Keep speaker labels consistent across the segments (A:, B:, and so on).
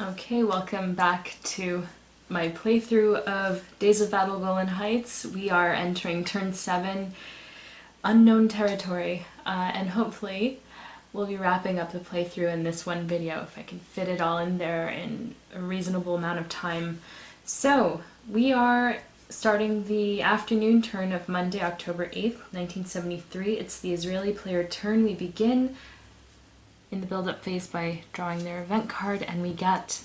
A: Okay, welcome back to my playthrough of Days of Battle Golan Heights. We are entering turn 7, unknown territory, and hopefully we'll be wrapping up the playthrough in this one video if I can fit it all in there in a reasonable amount of time. So, we are starting the afternoon turn of Monday, October 8th, 1973. It's the Israeli player turn. We begin in the build-up phase by drawing their event card, and we get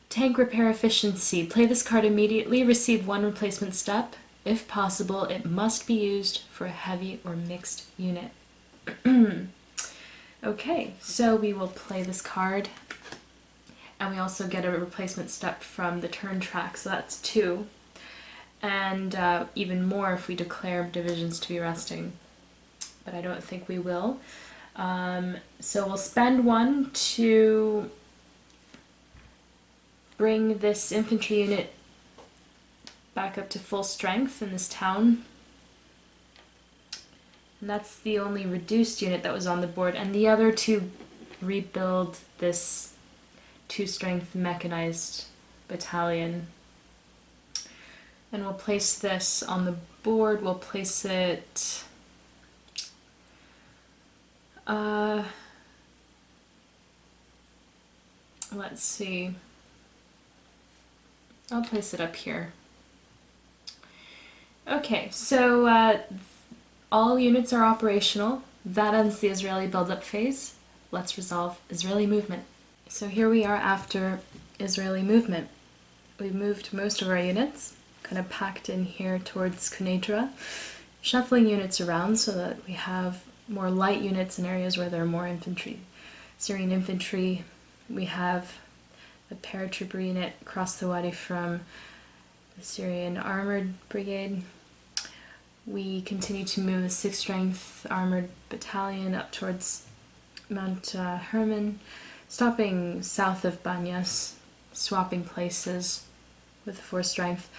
A: Tank Repair Efficiency. Play this card immediately, receive 1 replacement step. If possible, it must be used for a heavy or mixed unit. Okay, so we will play this card, and we also get a replacement step from the turn track, so that's 2. And even more if we declare divisions to be resting, but I don't think we will. So we'll spend 1 to bring this infantry unit back up to full strength in this town. And that's the only reduced unit that was on the board, and the other to rebuild this 2-strength mechanized battalion. And we'll place this on the board. We'll place it let's see. I'll place it up here. Okay, so all units are operational. That ends the Israeli build-up phase. Let's resolve Israeli movement. So here we are after Israeli movement. We've moved most of our units, kind of packed in here towards Quneitra, shuffling units around so that we have more light units in areas where there are more infantry. Syrian infantry, we have a paratrooper unit across the wadi from the Syrian armored brigade. We continue to move the 6th-strength armored battalion up towards Mount Hermon, stopping south of Banyas, swapping places with the 4th-strength,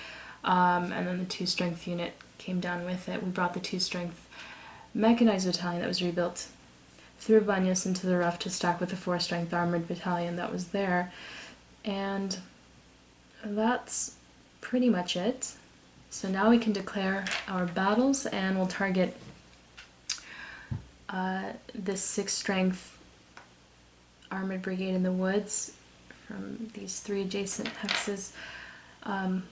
A: and then the 2-strength unit came down with it. We brought the 2-strength mechanized battalion that was rebuilt through Banyas into the rough to stack with the 4th-strength armored battalion that was there. And that's pretty much it. So now we can declare our battles, and we'll target this 6th-strength armored brigade in the woods from these 3 adjacent hexes, 5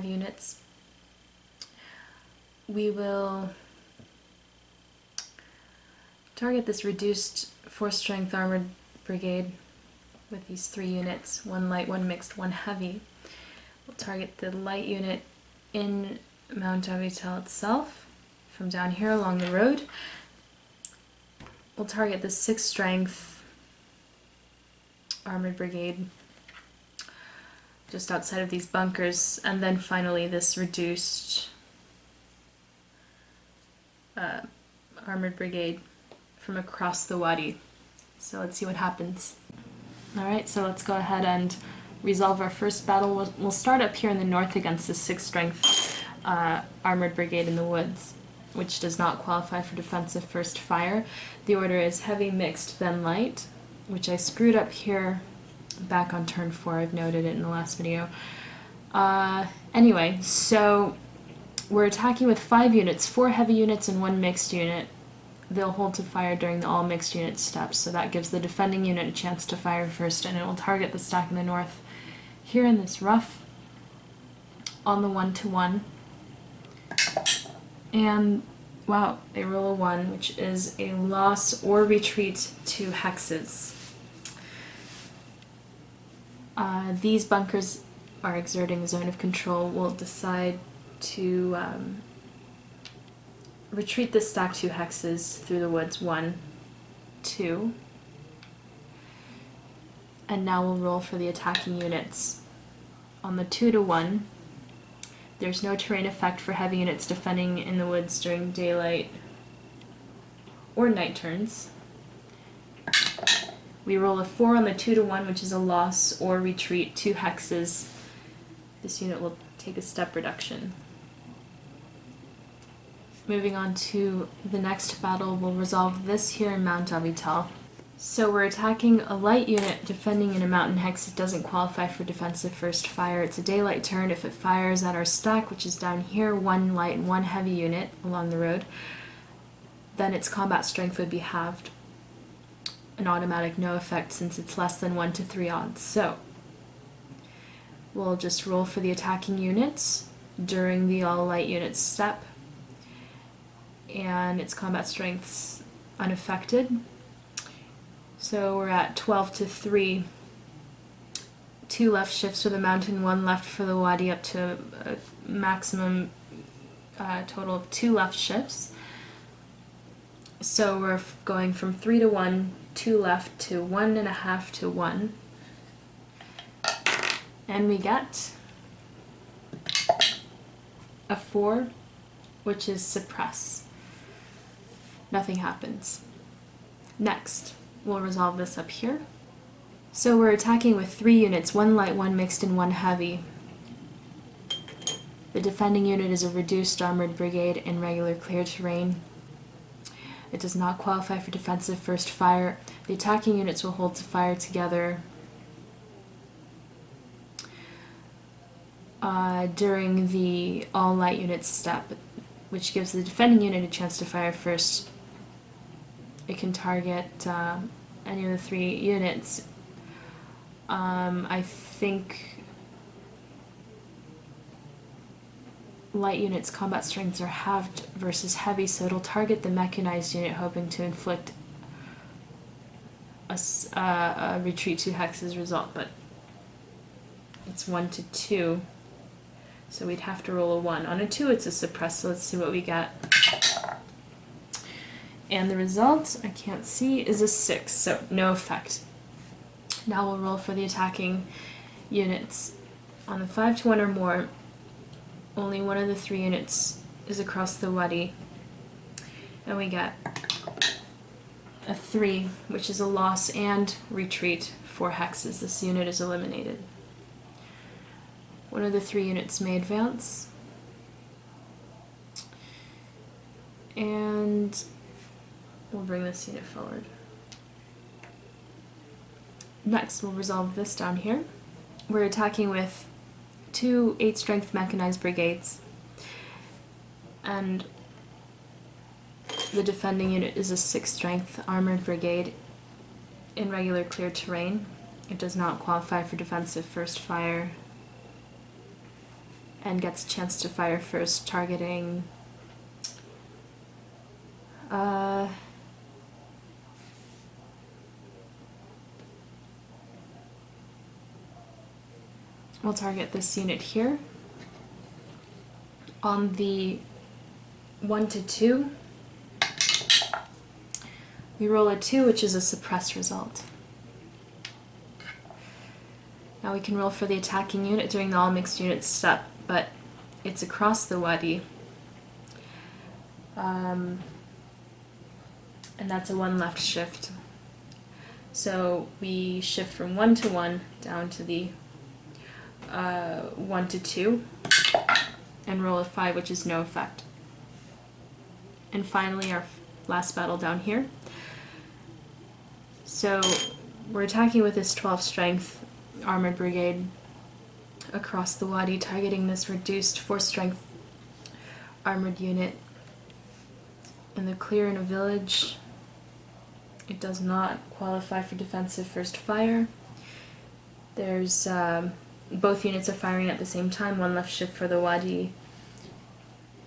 A: units. We will target this reduced 4th-strength armored brigade with these 3 units, 1 light, 1 mixed, 1 heavy. We'll target the light unit in Mount Avital itself from down here along the road. We'll target the 6th-strength armored brigade just outside of these bunkers, and then finally this reduced armored brigade from across the wadi. So let's see what happens. Alright, so let's go ahead and resolve our first battle. We'll start up here in the north against the 6th-strength armored brigade in the woods, which does not qualify for defensive first fire. The order is heavy, mixed, then light, which I screwed up here back on turn 4. I've noted it in the last video. Anyway, so we're attacking with 5 units, 4 heavy units and 1 mixed unit. They'll hold to fire during the all mixed unit steps, so that gives the defending unit a chance to fire first, and it will target the stack in the north here in this rough on the 1-to-1. And wow, they roll a 1, which is a loss or retreat 2 hexes. These bunkers are exerting a zone of control. We'll decide to retreat this stack 2 hexes through the woods, 1, 2. And now we'll roll for the attacking units. On the 2-to-1, there's no terrain effect for heavy units defending in the woods during daylight or night turns. We roll a 4 on the 2-to-1, which is a loss or retreat 2 hexes. This unit will take a step reduction. Moving on to the next battle, we'll resolve this here in Mount Avital. So we're attacking a light unit defending in a mountain hex. It doesn't qualify for defensive first fire. It's a daylight turn. If it fires at our stack, which is down here, one light and one heavy unit along the road, then its combat strength would be halved. An automatic no effect since it's less than 1 to 3 odds. So we'll just roll for the attacking units during the all light units step, and its combat strength's unaffected. So we're at 12 to 3. 2 left shifts for the mountain, 1 left for the wadi, up to a maximum total of 2 left shifts. So we're going from 3 to 1, 2 left to 1.5 to 1. And we get a 4, which is suppress. Nothing happens. Next, we'll resolve this up here. So we're attacking with 3 units, 1 light, 1 mixed, and 1 heavy. The defending unit is a reduced armored brigade in regular clear terrain. It does not qualify for defensive first fire. The attacking units will hold to fire together during the all light units step, which gives the defending unit a chance to fire first. It can target any of the 3 units. I think light units' combat strengths are halved versus heavy, so it'll target the mechanized unit, hoping to inflict a retreat 2 hexes result, but it's 1 to 2, so we'd have to roll a 1. On a 2 it's a suppress, so let's see what we get. And the result, I can't see, is a 6, so no effect. Now we'll roll for the attacking units. On the 5 to 1 or more, only one of the 3 units is across the wadi, and we get a 3, which is a loss and retreat 4 hexes. This unit is eliminated. One of the 3 units may advance, and we'll bring this unit forward. Next, we'll resolve this down here. We're attacking with 2 8 strength mechanized brigades, and the defending unit is a 6 strength armored brigade in regular clear terrain. It does not qualify for defensive first fire and gets a chance to fire first, targeting we'll target this unit here. On the 1 to 2, we roll a 2, which is a suppress result. Now we can roll for the attacking unit during the all mixed units step, but it's across the wadi. And that's a 1 left shift. So we shift from 1 to 1 down to the 1 to 2 and roll a 5, which is no effect. And finally our last battle down here. So we're attacking with this 12 strength armored brigade across the wadi, targeting this reduced 4 strength armored unit in the clear in a village. It does not qualify for defensive first fire. There's both units are firing at the same time, 1 left shift for the wadi,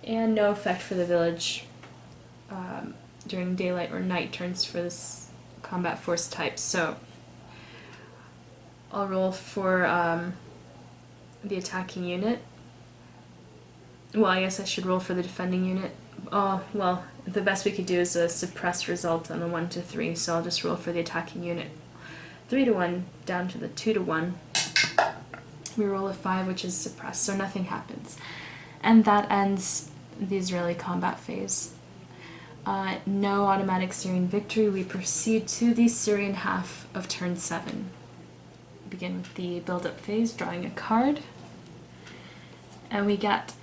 A: and no effect for the village during daylight or night turns for this combat force type. So I'll roll for the attacking unit. Well, I guess I should roll for the defending unit. Oh, well, the best we could do is a suppress result on the 1 to 3, so I'll just roll for the attacking unit. 3 to 1 down to the 2 to 1. We roll a 5, which is suppressed, so nothing happens. And that ends the Israeli combat phase. No automatic Syrian victory. We proceed to the Syrian half of turn 7. Begin with the build-up phase, drawing a card. And we get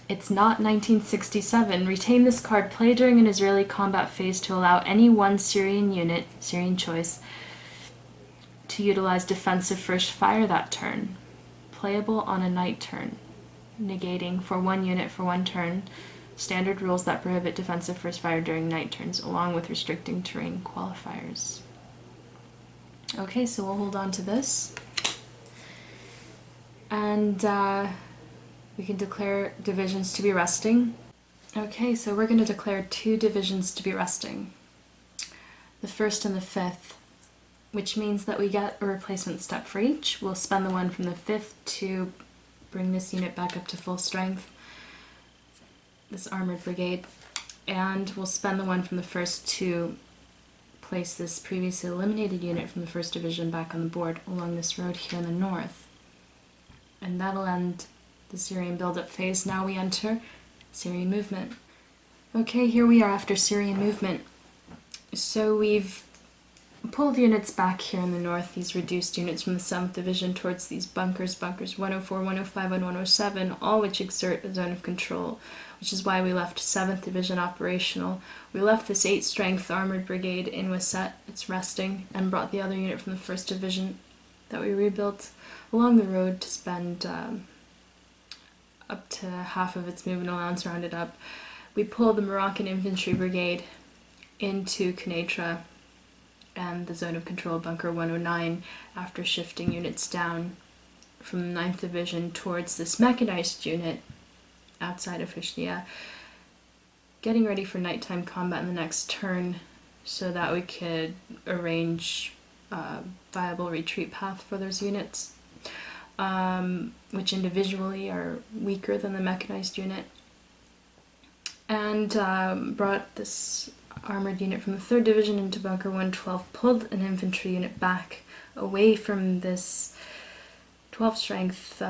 A: It's not 1967. Retain this card. Play during an Israeli combat phase to allow any one Syrian unit, Syrian choice, to utilize defensive first fire that turn. Playable on a night turn. Negating for one unit for one turn. Standard rules that prohibit defensive first fire during night turns, along with restricting terrain qualifiers. Okay, so we'll hold on to this. And we can declare divisions to be resting. Okay, so we're going to declare 2 divisions to be resting. The 1st and the 5th, which means that we get a replacement step for each. We'll spend the one from the 5th to bring this unit back up to full strength, this armored brigade, and we'll spend the one from the 1st to place this previously eliminated unit from the 1st Division back on the board along this road here in the north. And that'll end the Syrian build-up phase. Now we enter Syrian movement. Okay, here we are after Syrian movement. So we've pulled units back here in the north, these reduced units from the 7th Division towards these bunkers 104, 105, and 107, all which exert a zone of control, which is why we left 7th Division operational. We left this 8 strength armored brigade in Waset, it's resting, and brought the other unit from the 1st Division that we rebuilt along the road to spend up to half of its movement allowance rounded up. We pulled the Moroccan infantry brigade into Quneitra and the zone of control bunker 109 after shifting units down from the 9th Division towards this mechanized unit outside of Hishnia, getting ready for nighttime combat in the next turn so that we could arrange a viable retreat path for those units, which individually are weaker than the mechanized unit, and brought this armored unit from the 3rd Division into bunker 112, pulled an infantry unit back away from this 12 strength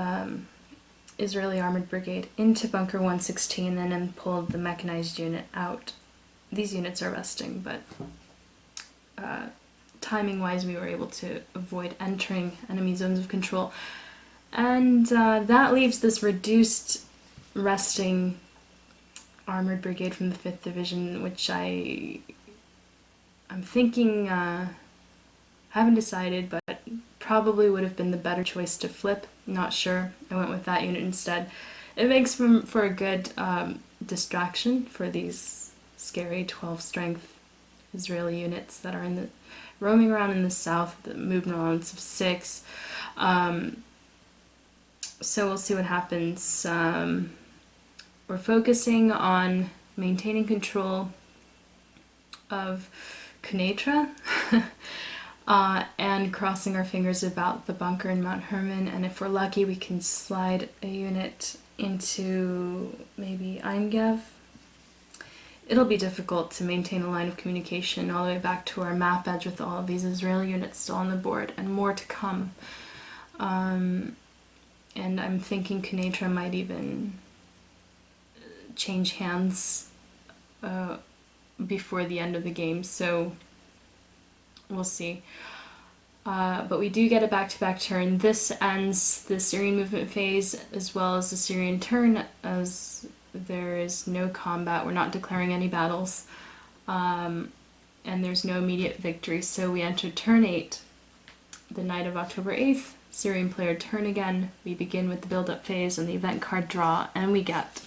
A: Israeli armored brigade into bunker 116, and then pulled the mechanized unit out. These units are resting, but timing wise we were able to avoid entering enemy zones of control, and that leaves this reduced resting armored brigade from the 5th Division, which I'm thinking, haven't decided, but probably would have been the better choice to flip. Not sure. I went with that unit instead. It makes for a good distraction for these scary 12 strength Israeli units that are roaming around in the south with a movement allowance of 6. So we'll see what happens. We're focusing on maintaining control of Quneitra and crossing our fingers about the bunker in Mount Hermon, and if we're lucky we can slide a unit into maybe Ein Gev. It'll be difficult to maintain a line of communication all the way back to our map edge with all of these Israeli units still on the board, and more to come. And I'm thinking Quneitra might even change hands before the end of the game, so we'll see. But we do get a back-to-back turn. This ends the Syrian movement phase as well as the Syrian turn, as there is no combat. We're not declaring any battles, and there's no immediate victory. So we enter turn 8, the night of October 8th. Syrian player turn again. We begin with the build-up phase and the event card draw, and we get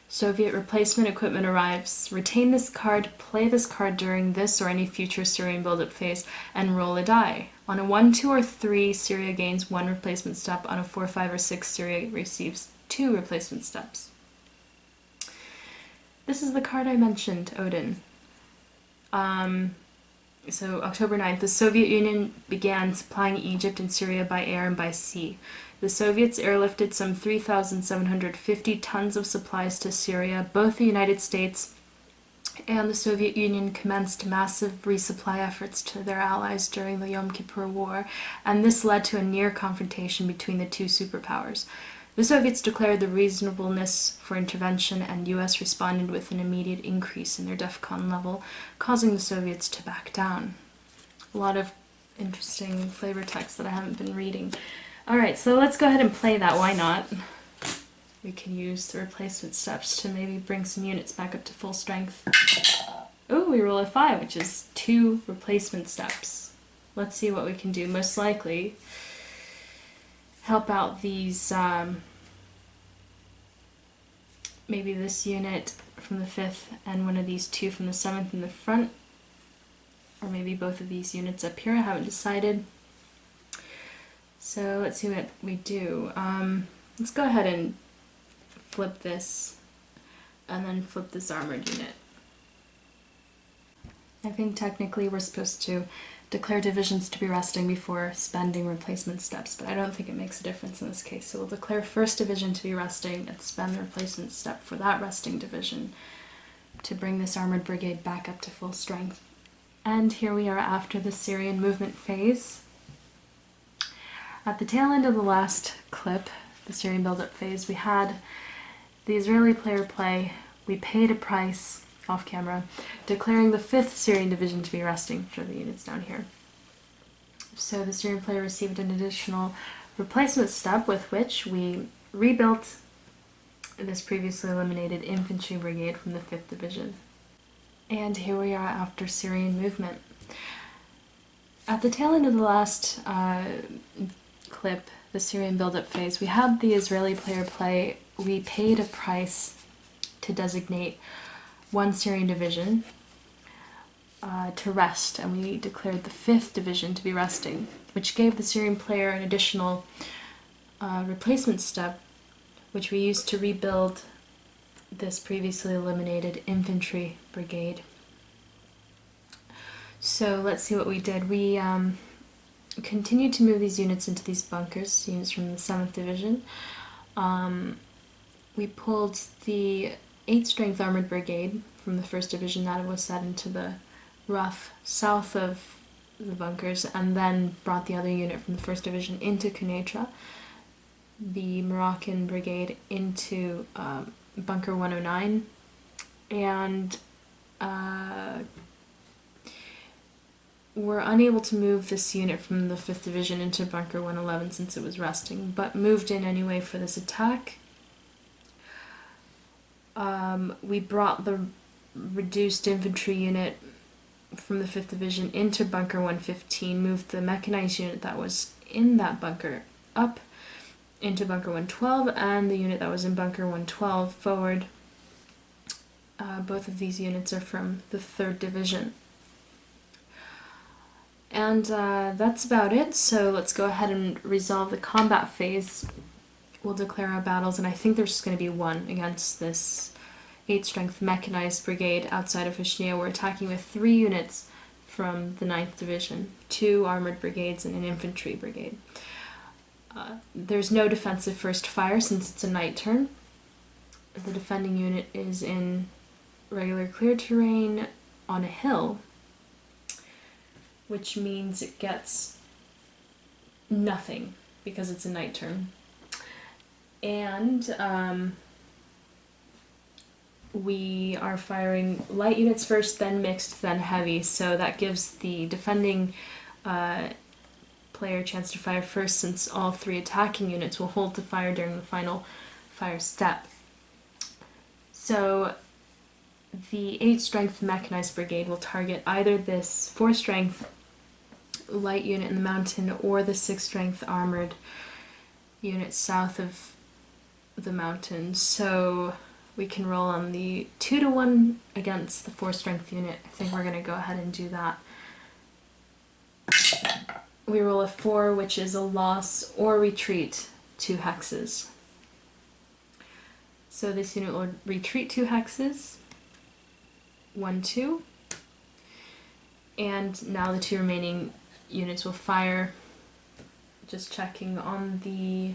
A: Soviet replacement equipment arrives. Retain this card, play this card during this or any future Syrian build-up phase, and roll a die. On a 1, 2, or 3, Syria gains 1 replacement step. On a 4, 5, or 6, Syria receives 2 replacement steps. This is the card I mentioned, Odin. So October 9th, the Soviet Union began supplying Egypt and Syria by air and by sea. The Soviets airlifted some 3,750 tons of supplies to Syria. Both the United States and the Soviet Union commenced massive resupply efforts to their allies during the Yom Kippur War, and this led to a near confrontation between the two superpowers. The Soviets declared the reasonableness for intervention, and US responded with an immediate increase in their DEFCON level, causing the Soviets to back down. A lot of interesting flavor text that I haven't been reading. Alright, so let's go ahead and play that, why not? we can use the replacement steps to maybe bring some units back up to full strength. Oh, we roll a 5, which is 2 replacement steps. Let's see what we can do. Most likely help out these, maybe this unit from the 5th and one of these 2 from the 7th in the front. Or maybe both of these units up here, I haven't decided. So let's see what we do. Let's go ahead and flip this and then flip this armored unit. I think technically we're supposed to declare divisions to be resting before spending replacement steps, but I don't think it makes a difference in this case. So we'll declare first division to be resting and spend the replacement step for that resting division to bring this armored brigade back up to full strength. And here we are after the Syrian movement phase. At the tail end of the last clip, the Syrian build-up phase, we had the Israeli player play. We paid a price off camera, declaring the 5th Syrian division to be resting for the units down here. So the Syrian player received an additional replacement step with which we rebuilt this previously eliminated infantry brigade from the 5th division. And here we are after Syrian movement. At the tail end of the last clip, the Syrian build-up phase, we had the Israeli player play. We paid a price to designate 1 Syrian division to rest, and we declared the 5th division to be resting, which gave the Syrian player an additional replacement step, which we used to rebuild this previously eliminated infantry brigade. So let's see what we did. We continued to move these units into these bunkers, units from the 7th division. We pulled the 8th Strength Armored Brigade from the 1st Division that was set into the rough south of the bunkers, and then brought the other unit from the 1st Division into Quneitra, the Moroccan Brigade into Bunker 109, and were unable to move this unit from the 5th Division into Bunker 111 since it was resting, but moved in anyway for this attack. We brought the reduced infantry unit from the 5th Division into Bunker 115, moved the mechanized unit that was in that bunker up into Bunker 112, and the unit that was in Bunker 112 forward. Both of these units are from the 3rd Division. And that's about it, so let's go ahead and resolve the combat phase. We'll declare our battles, and I think there's just going to be one against this 8th Strength Mechanized Brigade outside of Hushnea. We're attacking with 3 units from the 9th Division, 2 armored brigades and an infantry brigade. There's no defensive first fire since it's a night turn. The defending unit is in regular clear terrain on a hill, which means it gets nothing because it's a night turn. And we are firing light units first, then mixed, then heavy, so that gives the defending player a chance to fire first, since all 3 attacking units will hold to fire during the final fire step. So the 8th Strength Mechanized Brigade will target either this 4 Strength light unit in the mountain or the 6 Strength armored unit south of the mountain. So we can roll on the 2-to-1 against the 4 Strength unit. I think we're going to go ahead and do that. We roll a 4, which is a loss or retreat 2 hexes. So this unit will retreat 2 hexes, 1, 2, and now the 2 remaining units will fire. Just checking on the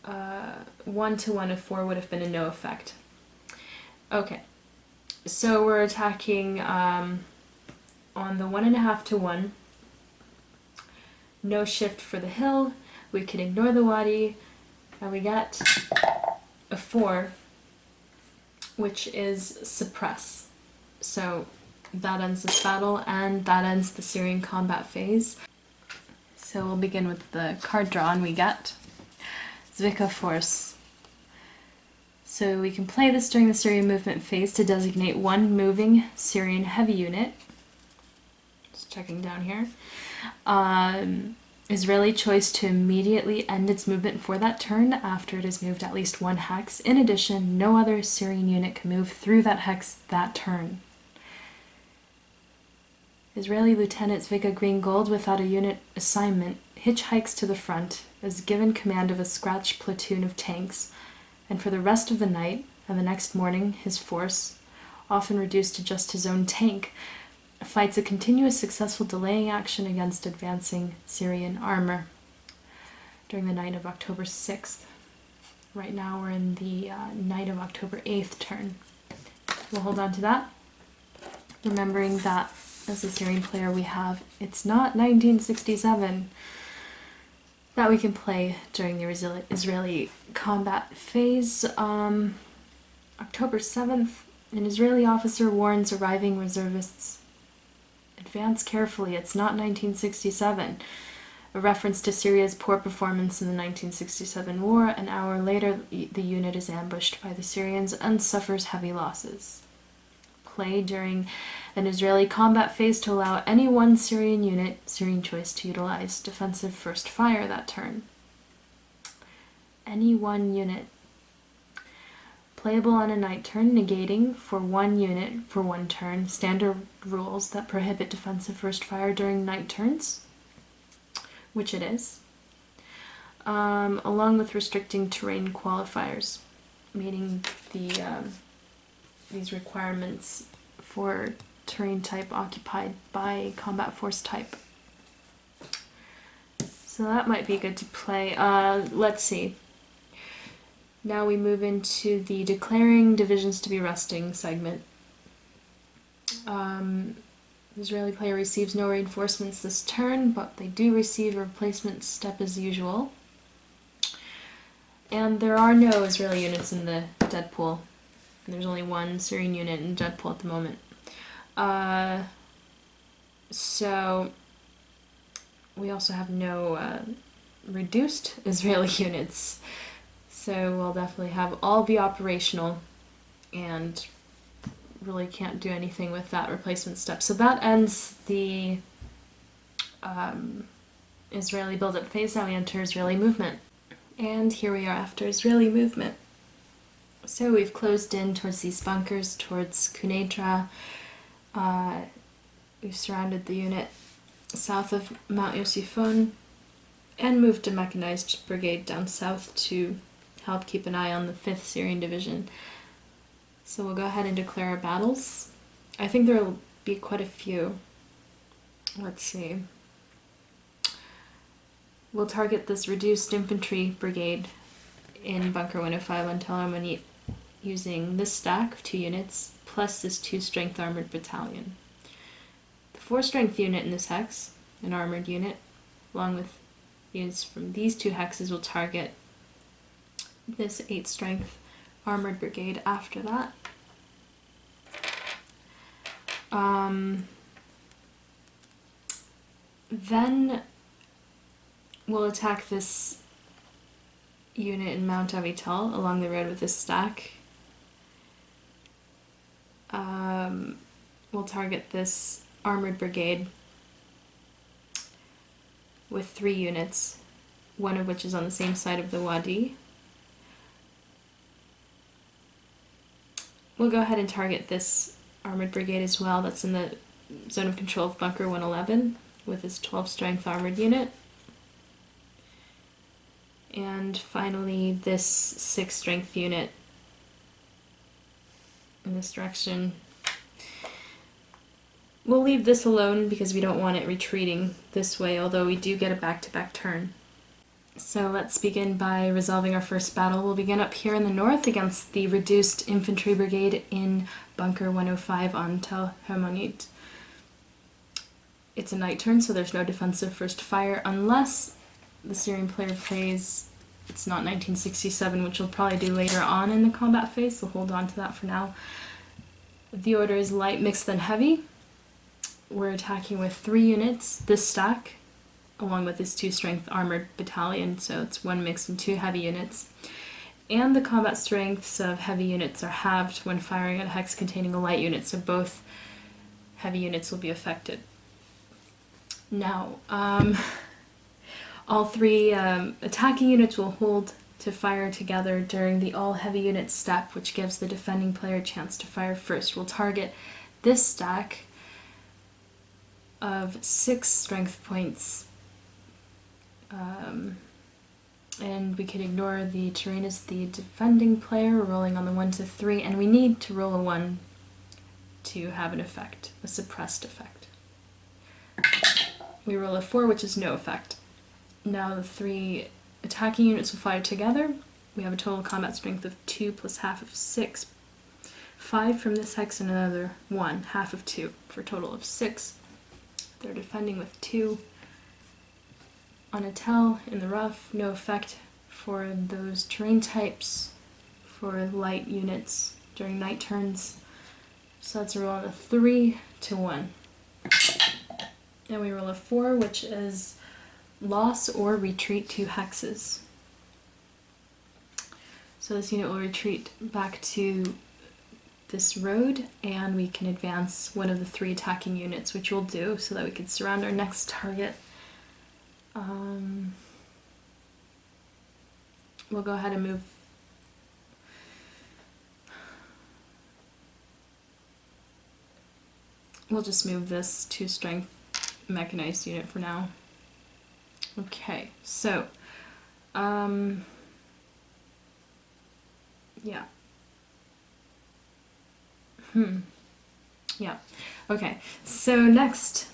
A: 1-to-1 of 4 would have been a no effect. Okay, so we're attacking on the 1.5-to-1. No shift for the hill. We can ignore the wadi, and we get a 4, which is suppress. So that ends this battle, and that ends the Syrian combat phase. So we'll begin with the card draw, and we get Zwicka force. So we can play this during the Syrian movement phase to designate one moving Syrian heavy unit. Just checking down here. Israeli choice to immediately end its movement for that turn after it has moved at least one hex. In addition, no other Syrian unit can move through that hex that turn. Israeli Lieutenant Zvika Green Gold, without a unit assignment, hitchhikes to the front, is given command of a scratch platoon of tanks, and for the rest of the night and the next morning his force, often reduced to just his own tank, fights a continuous successful delaying action against advancing Syrian armor during the night of October 6th. Right now we're in the night of October 8th turn. We'll hold on to that, remembering that as a Syrian player we have, it's not 1967 that we can play during the Israeli combat phase. October 7th, an Israeli officer warns arriving reservists, advance carefully, it's not 1967. A reference to Syria's poor performance in the 1967 war. An hour later, the unit is ambushed by the Syrians and suffers heavy losses. Play during an Israeli combat phase to allow any one Syrian unit, Syrian choice, to utilize defensive first fire that turn. Any one unit. Playable on a night turn, negating for one unit for one turn. Standard rules that prohibit defensive first fire during night turns, which it is, along with restricting terrain qualifiers, meaning these requirements for terrain type occupied by combat force type. So that might be good to play. Let's see. Now we move into the declaring divisions to be resting segment. Israeli player receives no reinforcements this turn, but they do receive a replacement step as usual. And there are no Israeli units in the dead pool. There's only one Syrian unit in dead pool at the moment. So we also have no reduced Israeli units. So we'll definitely have all be operational and really can't do anything with that replacement step. So that ends the Israeli build-up phase. Now we enter Israeli movement. And here we are after Israeli movement. So we've closed in towards these bunkers, towards Quneitra. We've surrounded the unit south of Mount Yosifon and moved a mechanized brigade down south to help keep an eye on the 5th Syrian Division. So we'll go ahead and declare our battles. I think there will be quite a few. Let's see. We'll target this reduced infantry brigade in Bunker 105 on Tel Amonit using this stack of 2 units plus this 2 strength armored battalion. The 4 strength unit in this hex, an armored unit, along with units from these 2 hexes, will target this 8 strength armored brigade after that. Then we'll attack this unit in Mount Avital along the road with this stack. We'll target this armored brigade with 3 units, one of which is on the same side of the Wadi. We'll go ahead and target this armored brigade as well. That's in the zone of control of Bunker 111 with this 12 strength armored unit. And finally this 6 strength unit in this direction. We'll leave this alone because we don't want it retreating this way, although we do get a back-to-back turn. So let's begin by resolving our first battle. We'll begin up here in the north against the reduced infantry brigade in Bunker 105 on Tel Hermonit. It's a night turn, so there's no defensive first fire unless the Syrian player plays it's not 1967, which we'll probably do later on in the combat phase, so hold on to that for now. The order is light, mixed, then heavy. We're attacking with 3 units, this stack, along with this 2 strength armored battalion, so it's 1 mixed and 2 heavy units. And the combat strengths of heavy units are halved when firing at a hex containing a light unit, so both heavy units will be affected. Now, all 3 attacking units will hold to fire together during the all heavy unit step, which gives the defending player a chance to fire first. We'll target this stack of 6 strength points, and we can ignore the terrain as the defending player. We're rolling on the 1 to 3, and we need to roll a 1 to have an effect, a suppressed effect. We roll a 4, which is no effect. Now the 3 attacking units will fire together. We have a total combat strength of 2 plus half of 6. 5 from this hex and another 1, half of 2, for a total of 6. They're defending with 2. On a tell in the rough, no effect for those terrain types for light units during night turns. So that's a roll on a 3 to 1. And we roll a 4, which is loss or retreat 2 hexes. So this unit will retreat back to this road, and we can advance one of the 3 attacking units, which we'll do so that we can surround our next target. We'll go ahead and move. We'll just move this 2 strength mechanized unit for now. Okay, so yeah. Yeah. Okay, so next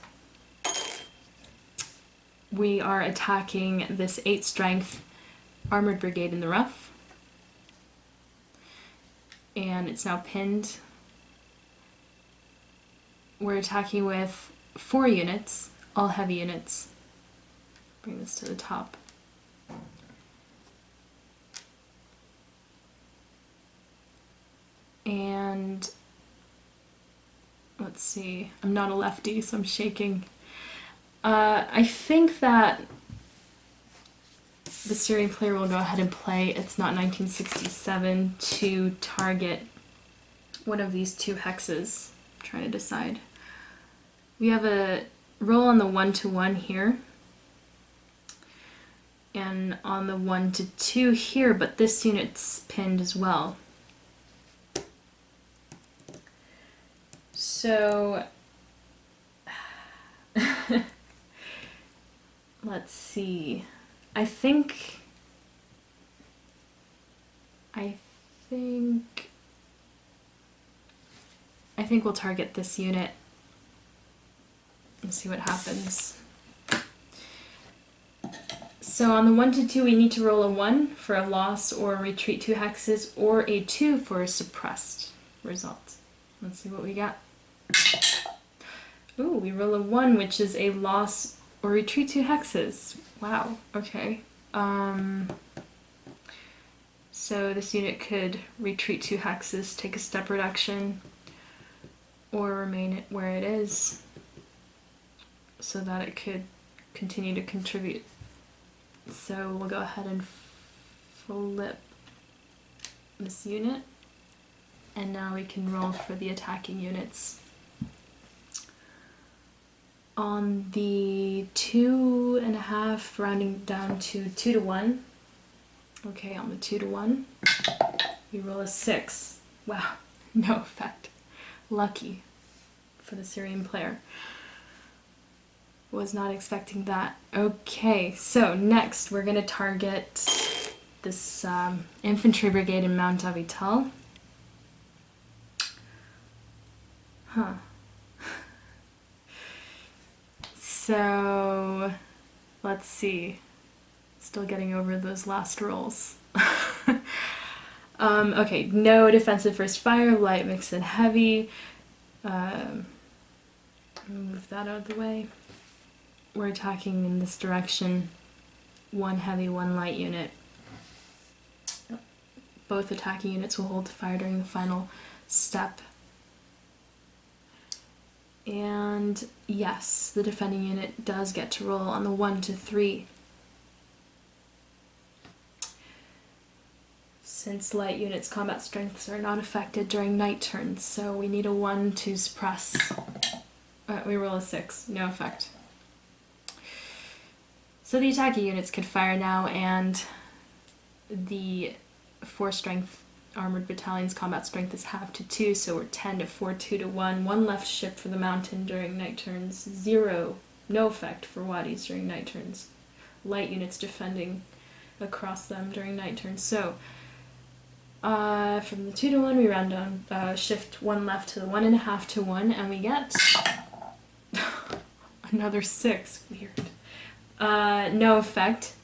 A: we are attacking this 8 strength armored brigade in the rough. And it's now pinned. We're attacking with 4 units, all heavy units. Bring this to the top. And let's see, I'm not a lefty, so I'm shaking. I think that the Syrian player will go ahead and play It's Not 1967 to target one of these 2 hexes. I'm trying to decide. We have a roll on the 1 to 1 here, and on the 1 to 2 here, but this unit's pinned as well. So let's see. I think we'll target this unit and see what happens. So on the 1 to 2, we need to roll a 1 for a loss or a retreat 2 hexes, or a 2 for a suppressed result. Let's see what we got. Ooh, we roll a 1, which is a loss or retreat 2 hexes. Wow, okay. So this unit could retreat 2 hexes, take a step reduction, or remain where it is so that it could continue to contribute. So we'll go ahead and flip this unit, and now we can roll for the attacking units. On the 2.5, rounding down to 2 to 1. Okay, on the 2 to 1, we roll a 6. Wow, no effect. Lucky for the Syrian player. Was not expecting that. Okay, so next we're going to target this infantry brigade in Mount Avital. Huh. So let's see. Still getting over those last rolls. Okay, no defensive first fire, light, mixed, and heavy. Move that out of the way. We're attacking in this direction. 1 heavy, 1 light unit. Both attacking units will hold to fire during the final step. And yes, the defending unit does get to roll on the 1 to 3. Since light units' combat strengths are not affected during night turns, so we need a 1 to suppress. We roll a 6, no effect. So the attacking units could fire now, and the 4 strength armored battalion's combat strength is halved to 2, so we're 10 to 4, 2 to 1. 1 left shift for the mountain during night turns. 0, no effect for wadis during night turns. Light units defending across them during night turns. So from the 2 to 1, we round down, shift 1 left to the 1.5 to 1, and we get another 6. Weird. No effect.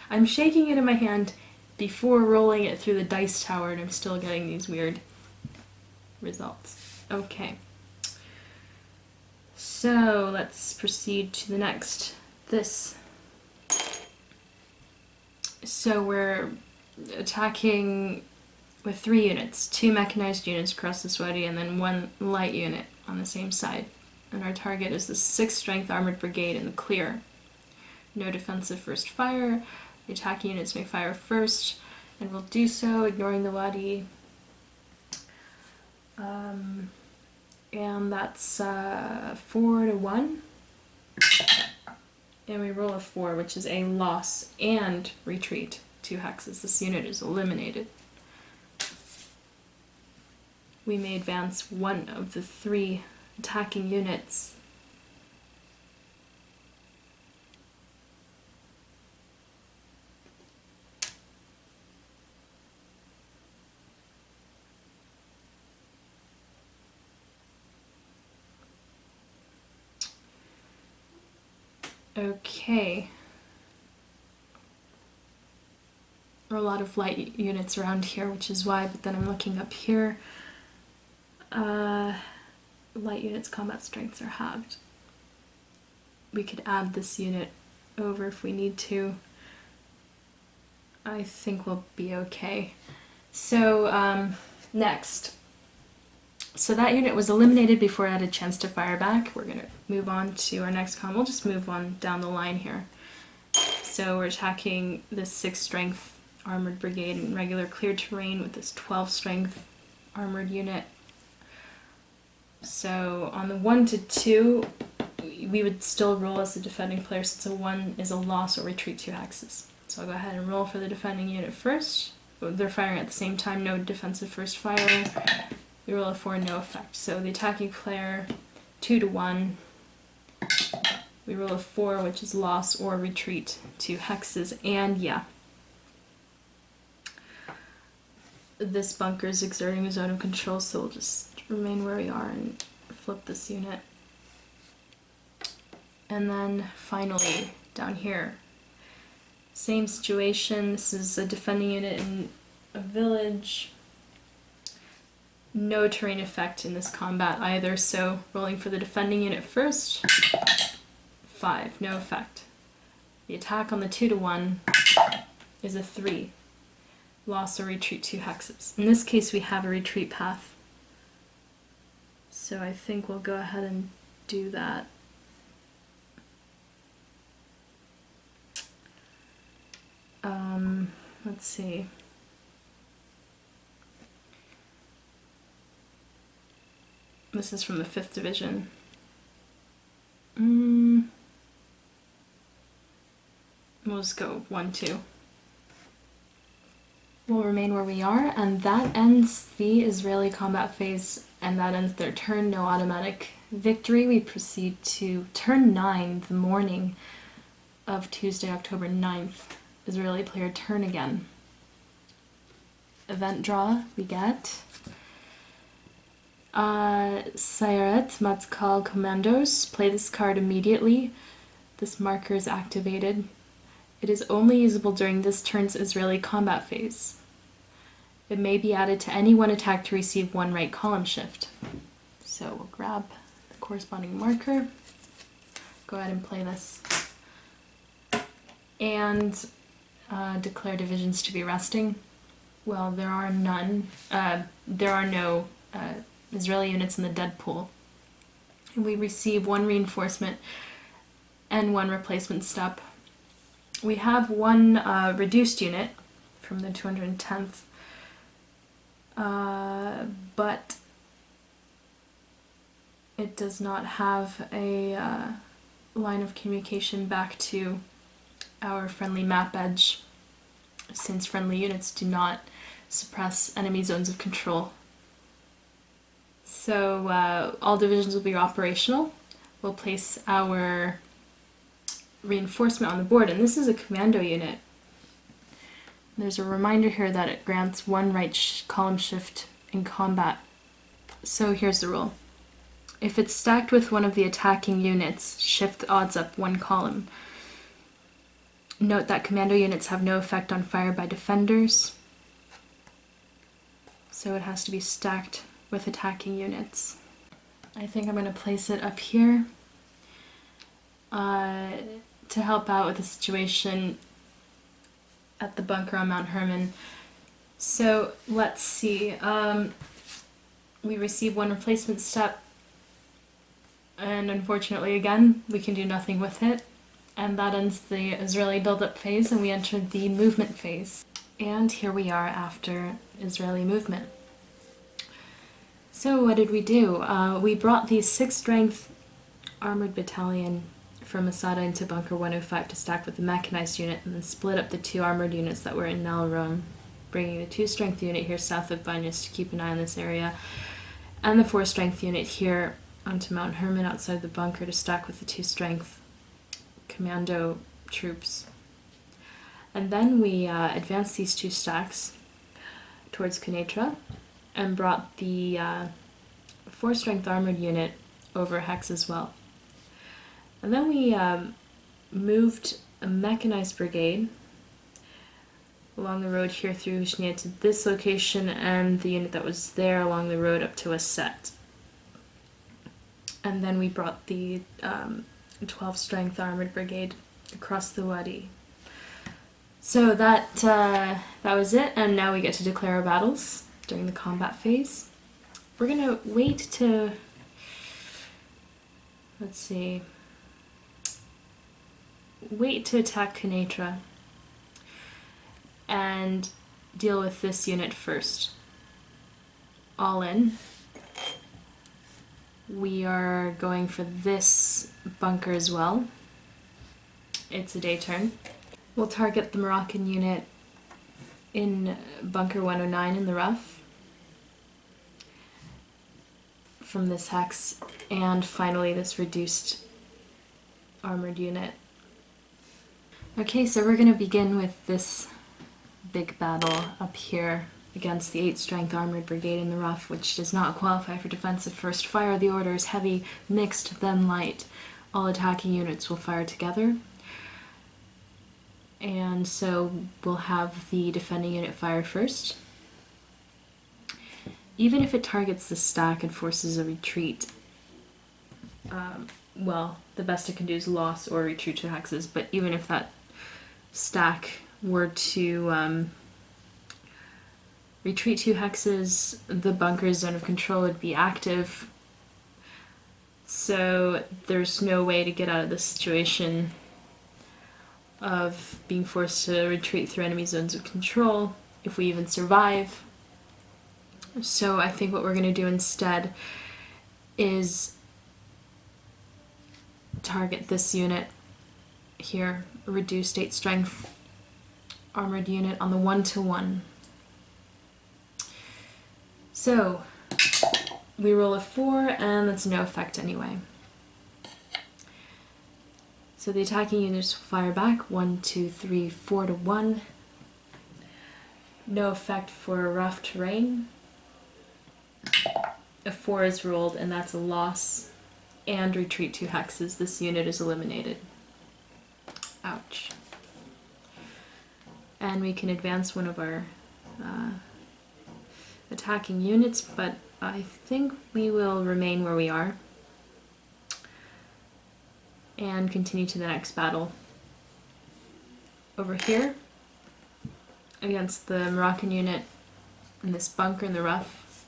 A: I'm shaking it in my hand before rolling it through the dice tower, and I'm still getting these weird results. Okay. So let's proceed to the next. So we're attacking with 3 units, 2 mechanized units across this wadi, and then 1 light unit on the same side. And our target is the 6th strength armored brigade in the clear. No defensive first fire. The attacking units may fire first, and will do so, ignoring the wadi. And that's 4 to 1. And we roll a 4, which is a loss and retreat. 2 hexes. This unit is eliminated. We may advance 1 of the 3 attacking units. Okay. There are a lot of light units around here, which is why, but then I'm looking up here. Light units' combat strengths are halved. We could add this unit over if we need to. I think we'll be okay. So, next. So that unit was eliminated before it had a chance to fire back. We're going to move on to our next con. We'll just move on down the line here. So we're attacking this 6th strength armored brigade in regular clear terrain with this 12 strength armored unit. So on the 1 to 2, we would still roll as the defending player since a 1 is a loss or retreat 2 hexes. So I'll go ahead and roll for the defending unit first. They're firing at the same time, no defensive first fire. We roll a 4, no effect. So the attacking player, 2 to 1. We roll a 4, which is loss or retreat 2 hexes, and yeah. This bunker is exerting a zone of control, so we'll just remain where we are and flip this unit. And then finally, down here, same situation. This is a defending unit in a village. No terrain effect in this combat either, so rolling for the defending unit first. 5, no effect. The attack on the 2 to 1 is a 3. Loss or retreat 2 hexes. In this case, we have a retreat path. So I think we'll go ahead and do that. Let's see. This is from the 5th Division. We'll just go 1, 2. We'll remain where we are, and that ends the Israeli combat phase, and that ends their turn. No automatic victory. We proceed to turn 9, the morning of Tuesday, October 9th. Israeli player turn again. Event draw, we get Sayeret Matkal Commandos. Play this card immediately. This marker is activated. It is only usable during this turn's Israeli combat phase. It may be added to any one attack to receive 1 right column shift. So we'll grab the corresponding marker, go ahead and play this, and declare divisions to be resting. Well, there are none. There are no Israeli units in the dead pool. and we receive 1 reinforcement and 1 replacement step. We have 1 reduced unit from the 210th, but it does not have a line of communication back to our friendly map edge, since friendly units do not suppress enemy zones of control. So all divisions will be operational. We'll place our reinforcement on the board, and this is a commando unit. There's a reminder here that it grants 1 right column shift in combat. So here's the rule. If it's stacked with one of the attacking units, shift the odds up 1 column. Note that commando units have no effect on fire by defenders, so it has to be stacked with attacking units. I think I'm going to place it up here to help out with the situation at the bunker on Mount Herman. So let's see. We receive 1 replacement step, and unfortunately again we can do nothing with it, and that ends the Israeli build-up phase, and we enter the movement phase. And here we are after Israeli movement. So what did we do? We brought the 6th strength armored battalion from Masada into Bunker 105 to stack with the mechanized unit, and then split up the 2 armored units that were in Nalrom, bringing the 2 strength unit here south of Banyas to keep an eye on this area, and the 4 strength unit here onto Mount Herman outside the bunker to stack with the 2 strength commando troops. And then we advanced these 2 stacks towards Quneitra and brought the 4 strength armored unit over Hex as well. And then we moved a mechanized brigade along the road here through Hushnia to this location, and the unit that was there along the road up to a set. And then we brought the 12 strength armored brigade across the Wadi. So that was it, and now we get to declare our battles during the combat phase. We're gonna wait to, wait to attack Quneitra and deal with this unit first. All in. We are going for this bunker as well. It's a day turn. We'll target the Moroccan unit in Bunker 109 in the rough from this hex, and finally this reduced armored unit. Okay, so we're going to begin with this big battle up here against the 8th strength armored brigade in the rough, which does not qualify for defensive first fire. The order is heavy, mixed, then light. All attacking units will fire together, and so we'll have the defending unit fire first. Even if it targets the stack and forces a retreat, well, the best it can do is loss or retreat to hexes, but even if that stack were to retreat 2 hexes, the bunker's zone of control would be active, so there's no way to get out of this situation of being forced to retreat through enemy zones of control if we even survive. So I think what we're going to do instead is target this unit here, reduced 8 strength armored unit on the 1-to-1. So we roll a 4, and that's no effect anyway. So the attacking units will fire back 1, 2, 3, 4 to 1. No effect for rough terrain. A 4 is rolled, and that's a loss. And retreat 2 hexes. This unit is eliminated. Ouch. And we can advance one of our attacking units, but I think we will remain where we are and continue to the next battle. Over here, against the Moroccan unit in this bunker in the rough.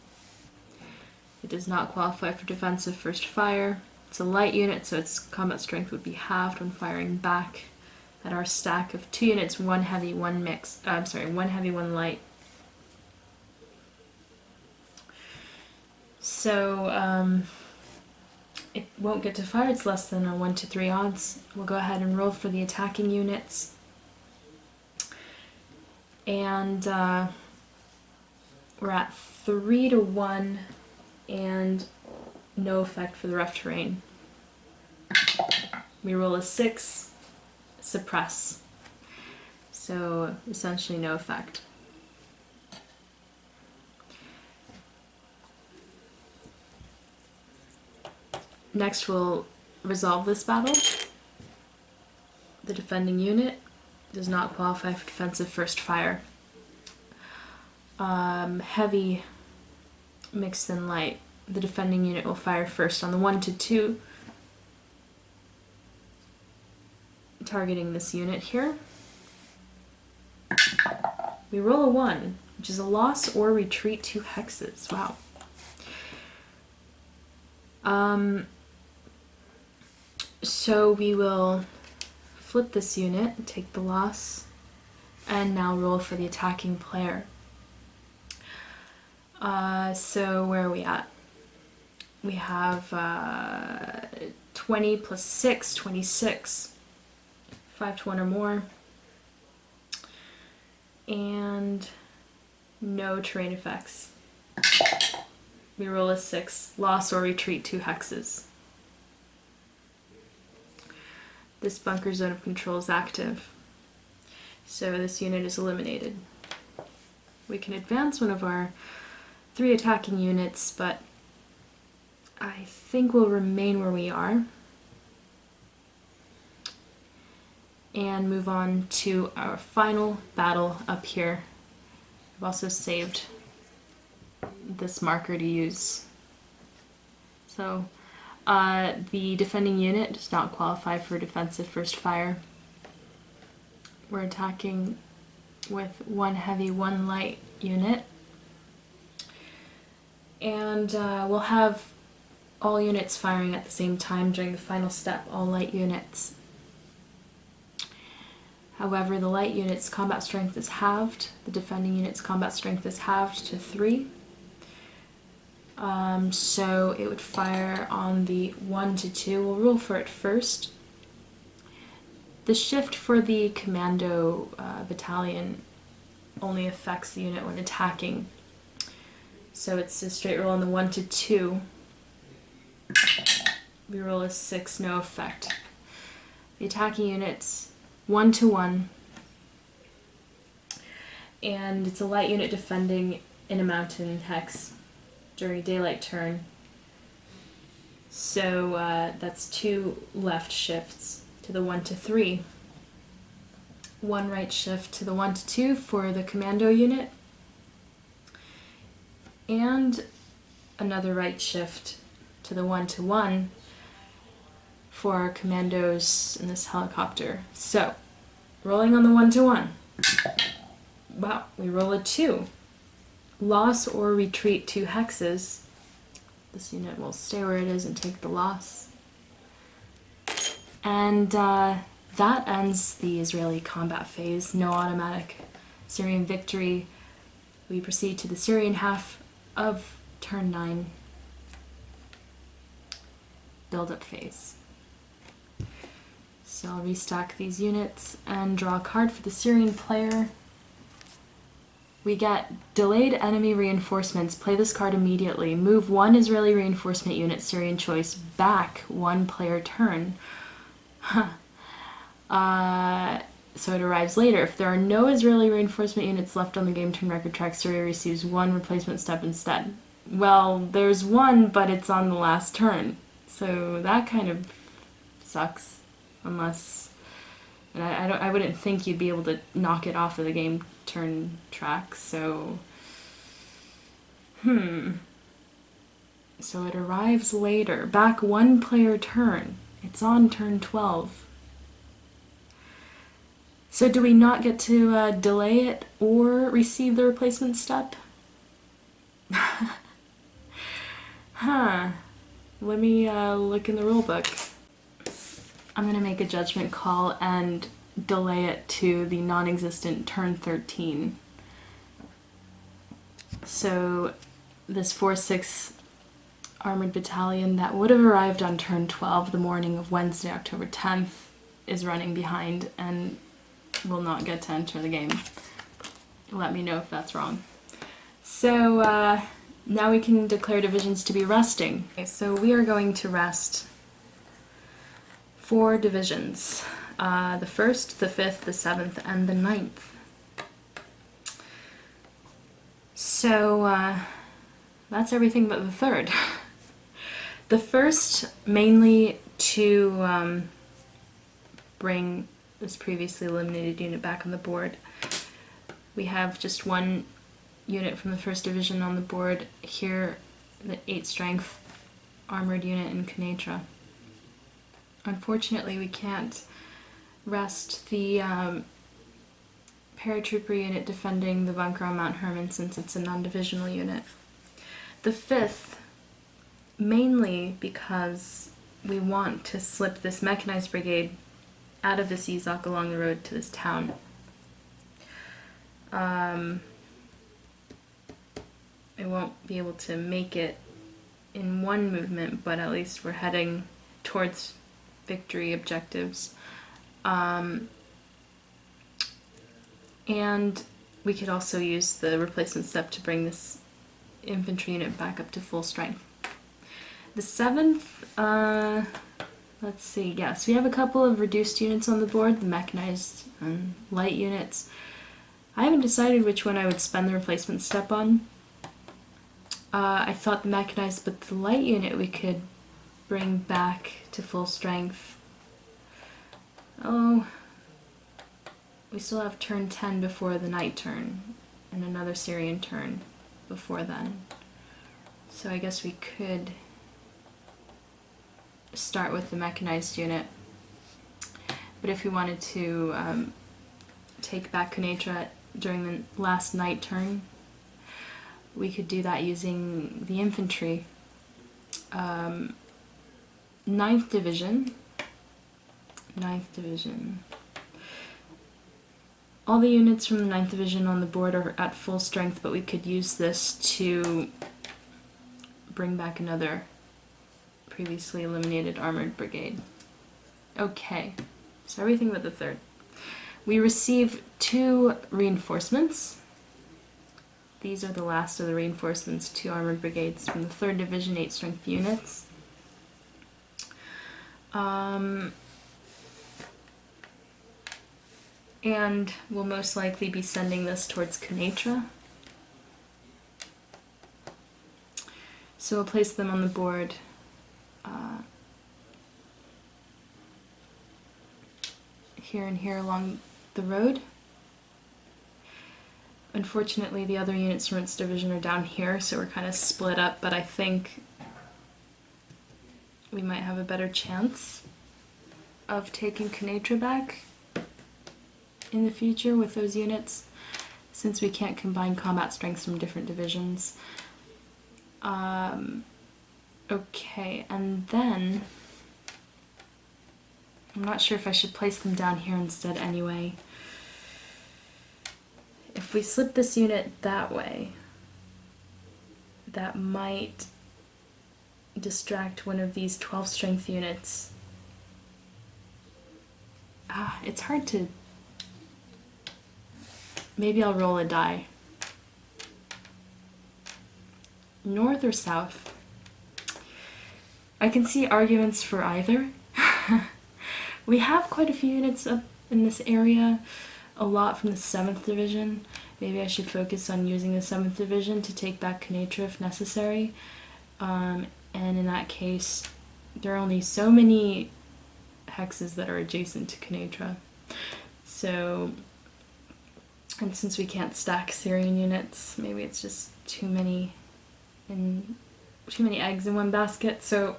A: It does not qualify for defensive first fire. It's a light unit, so its combat strength would be halved when firing back at our stack of 2 units, 1 heavy, 1 mix. One heavy, 1 light. So it won't get to fire. It's less than a 1 to 3 odds. We'll go ahead and roll for the attacking units, and we're at 3 to 1, and no effect for the rough terrain. We roll a 6, suppress. So essentially no effect. Next we'll resolve this battle. The defending unit does not qualify for defensive first fire. Heavy, mixed and light. The defending unit will fire first on the 1 to 2, targeting this unit here. We roll a 1, which is a loss or retreat 2 hexes. Wow. So we will flip this unit, take the loss, and now roll for the attacking player. So where are we at? We have 20 plus 6, 26. 5 to 1 or more. And no terrain effects. We roll a 6, loss or retreat 2 hexes. This bunker zone of control is active, so this unit is eliminated. We can advance one of our 3 attacking units, but I think we'll remain where we are and move on to our final battle up here. I've also saved this marker to use. So the defending unit does not qualify for defensive first fire. We're attacking with 1 heavy, 1 light unit. And we'll have all units firing at the same time during the final step, all light units. However, the light unit's combat strength is halved. The defending unit's combat strength is halved to 3. So it would fire on the 1 to 2. We'll roll for it first. The shift for the commando battalion only affects the unit when attacking. So it's a straight roll on the 1 to 2. We roll a 6, no effect. The attacking unit's 1 to 1. And it's a light unit defending in a mountain hex during daylight turn. So that's 2 left shifts to the 1 to 3. 1 right shift to the 1 to 2 for the commando unit. And another right shift to the 1 to 1 for our commandos in this helicopter. So, rolling on the 1 to 1. Wow, we roll a 2. Loss or retreat 2 hexes. This unit will stay where it is and take the loss. And that ends the Israeli combat phase. No automatic Syrian victory. We proceed to the Syrian half of turn 9 build-up phase. So I'll restack these units and draw a card for the Syrian player. We get delayed enemy reinforcements. Play this card immediately. Move 1 Israeli reinforcement unit, Syrian choice, back 1 player turn. So it arrives later. If there are no Israeli reinforcement units left on the game turn record track, Syria receives 1 replacement step instead. Well, there's 1, but it's on the last turn. So that kind of sucks. Unless... And I wouldn't think you'd be able to knock it off of the game turn track, so... So it arrives later. Back 1 player turn. It's on turn 12. So do we not get to delay it or receive the replacement step? Huh. Let me look in the rulebook. I'm gonna make a judgment call and delay it to the non-existent turn 13. So this 4-6 armored battalion that would have arrived on turn 12 the morning of Wednesday, October 10th, is running behind and will not get to enter the game. Let me know if that's wrong. So now we can declare divisions to be resting. Okay, so we are going to rest 4 divisions. The 1st, the 5th, the 7th, and the 9th. So that's everything but the 3rd. The 1st, mainly to bring this previously eliminated unit back on the board. We have just 1 unit from the 1st Division on the board here, the 8 strength armored unit in Kanatra. Unfortunately, we can't rest the paratrooper unit defending the bunker on Mount Herman since it's a non-divisional unit. The 5th, mainly because we want to slip this mechanized brigade out of this EZOC along the road to this town. I won't be able to make it in one movement, but at least we're heading towards victory objectives. And we could also use the replacement step to bring this infantry unit back up to full strength. The 7th, let's see, yes, we have a couple of reduced units on the board, the mechanized and light units. I haven't decided which one I would spend the replacement step on. I thought the mechanized, but the light unit we could bring back to full strength. Oh, we still have turn 10 before the night turn, and another Syrian turn before then. So I guess we could start with the mechanized unit. But if we wanted to take back Kanatra during the last night turn, we could do that using the infantry. 9th Division. All the units from the 9th Division on the board are at full strength, but we could use this to bring back another previously eliminated armored brigade. Okay, so everything but the 3rd. We receive 2 reinforcements. These are the last of the reinforcements, 2 armored brigades from the 3rd Division, 8 strength units. And we'll most likely be sending this towards Kanatra. So we'll place them on the board here and here along the road. Unfortunately, the other units from its division are down here, so we're kind of split up, but I think we might have a better chance of taking Kanatra back in the future with those units, since we can't combine combat strengths from different divisions. Okay, and then I'm not sure if I should place them down here instead anyway. If we slip this unit that way, that might distract one of these 12 strength units. It's hard to... Maybe I'll roll a die. North or south? I can see arguments for either. We have quite a few units up in this area, a lot from the 7th Division. Maybe I should focus on using the 7th Division to take back Kanatra if necessary. And in that case, there are only so many hexes that are adjacent to Kanatra. So, and since we can't stack Syrian units, maybe it's just too many eggs in one basket, so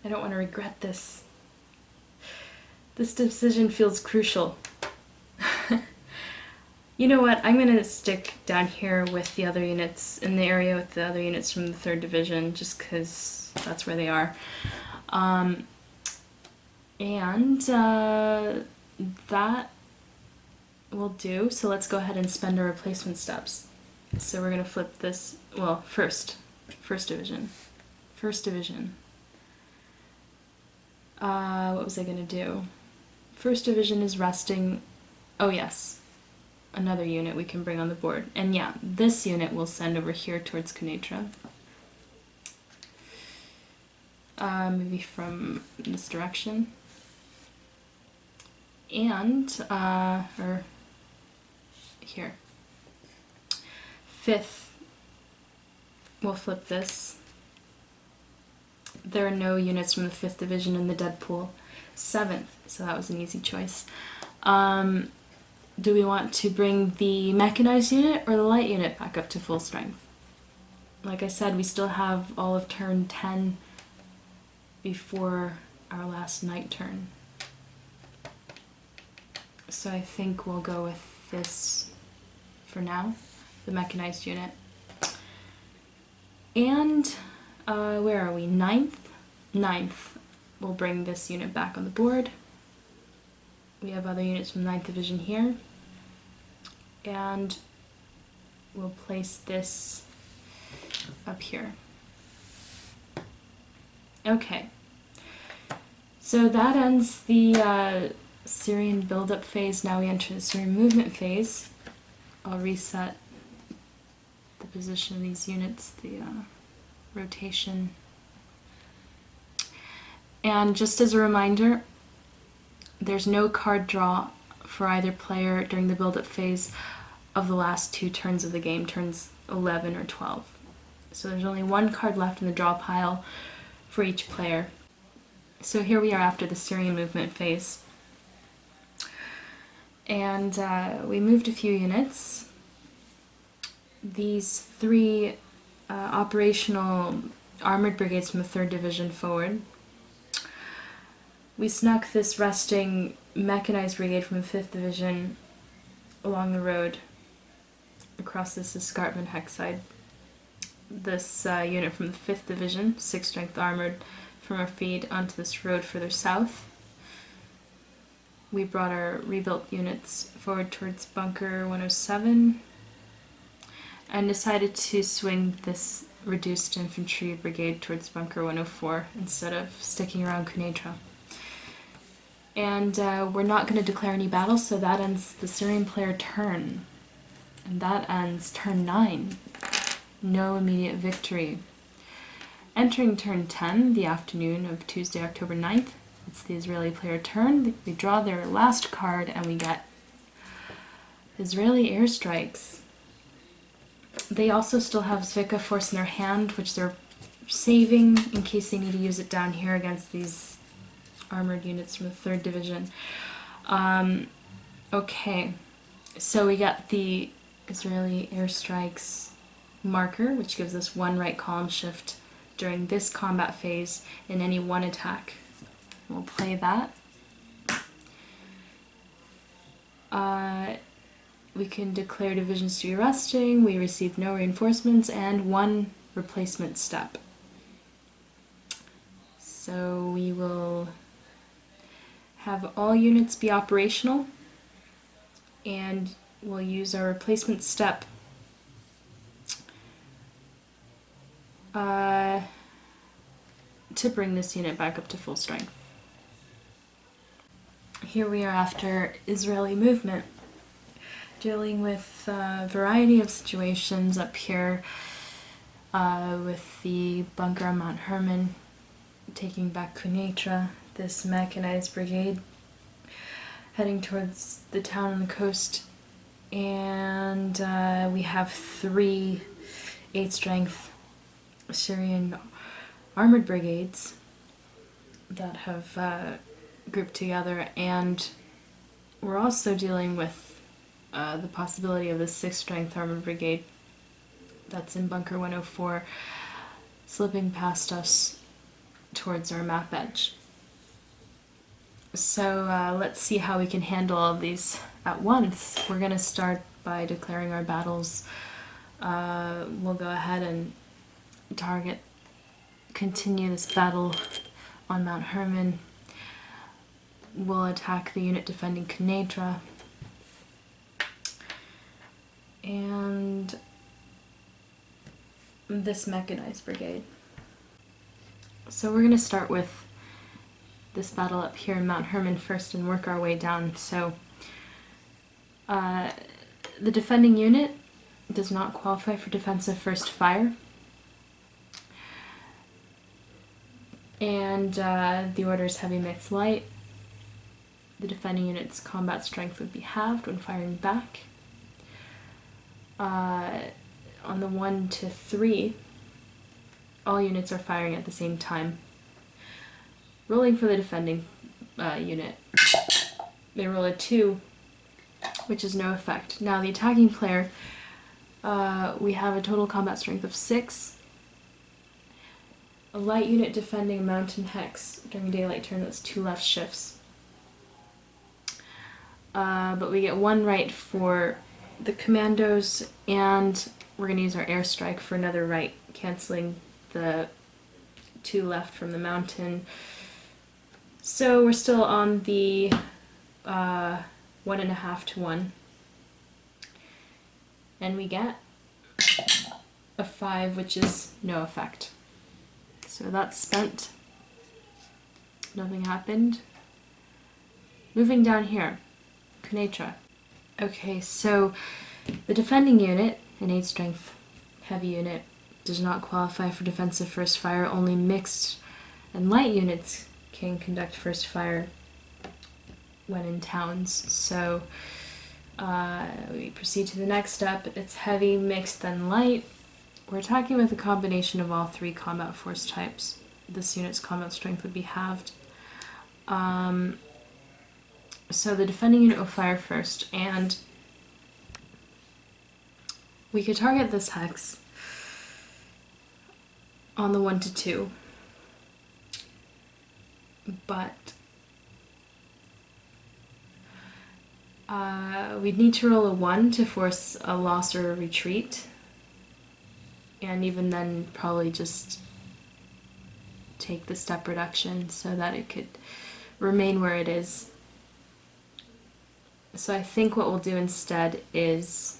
A: I don't want to regret this. This decision feels crucial. You know what? I'm going to stick down here with the other units, in the area with the other units from the 3rd Division, just because that's where they are. That will do. So let's go ahead and spend our replacement steps. So we're going to flip this, well, first division. First division. What was I going to do? First division is resting. Oh yes, another unit we can bring on the board. And yeah, this unit we'll send over here towards Quneitra. Maybe from this direction. And, or here. 5th, we'll flip this. There are no units from the 5th Division in the dead pool. 7th, so that was an easy choice. Do we want to bring the mechanized unit or the light unit back up to full strength? Like I said, we still have all of turn 10 before our last night turn. So I think we'll go with this for now, the mechanized unit. And where are we? 9th? 9th. We'll bring this unit back on the board. We have other units from 9th Division here. And we'll place this up here. Okay. So that ends the Syrian build-up phase. Now we enter the Syrian movement phase. I'll reset the position of these units, the rotation. And just as a reminder, there's no card draw for either player during the build-up phase of the last 2 turns of the game, turns 11 or 12. So there's only 1 card left in the draw pile for each player. So here we are after the Syrian movement phase. And we moved a few units. These 3 operational armored brigades from the 3rd Division forward. We snuck this resting mechanized brigade from the 5th Division along the road across this escarpment hexside. This unit from the 5th Division, 6th Strength Armored, from our feed onto this road further south. We brought our rebuilt units forward towards Bunker 107 and decided to swing this reduced infantry brigade towards Bunker 104 instead of sticking around Quneitra. And we're not going to declare any battles, so that ends the Syrian player turn. And that ends turn 9. No immediate victory. Entering turn 10, the afternoon of Tuesday, October 9th, it's the Israeli player turn. They draw their last card and we get Israeli airstrikes. They also still have Zvika Force in their hand, which they're saving in case they need to use it down here against these armored units from the 3rd Division. Okay, so we got the Israeli airstrikes marker, which gives us 1 right column shift during this combat phase in any 1 attack. We'll play that. We can declare divisions to be resting. We received no reinforcements and 1 replacement step. So we will have all units be operational and we'll use our replacement step to bring this unit back up to full strength. Here we are after Israeli movement, dealing with a variety of situations up here with the bunker on Mount Hermon, taking back Quneitra, this mechanized brigade heading towards the town on the coast, and we have 3 8th strength Syrian armored brigades that have grouped together, and we're also dealing with the possibility of the 6th strength armored brigade that's in Bunker 104 slipping past us towards our map edge. So let's see how we can handle all of these at once. We're going to start by declaring our battles. We'll go ahead and continue this battle on Mount Herman. We'll attack the unit defending Quneitra. And this mechanized brigade. So we're going to start with this battle up here in Mount Herman first and work our way down. So the defending unit does not qualify for defensive first fire. And the order is heavy, mixed, light. The defending unit's combat strength would be halved when firing back. On the 1 to 3, all units are firing at the same time. Rolling for the defending unit. They roll a 2, which is no effect. Now the attacking player, we have a total combat strength of 6. A light unit defending a mountain hex during a daylight turn, that's 2 left shifts. But we get 1 right for the commandos, and we're going to use our airstrike for another right, canceling the 2 left from the mountain. So we're still on the 1.5 to 1. And we get a 5, which is no effect. So that's spent. Nothing happened. Moving down here, Quneitra. Okay, so the defending unit, an 8 strength heavy unit, does not qualify for defensive first fire. Only mixed and light units can conduct first fire when in towns. So we proceed to the next step. It's heavy, mixed, then light. We're attacking with a combination of all 3 combat force types. This unit's combat strength would be halved. So the defending unit will fire first, and we could target this hex on the 1 to 2, but we'd need to roll a 1 to force a loss or a retreat, and even then probably just take the step reduction so that it could remain where it is. So I think what we'll do instead is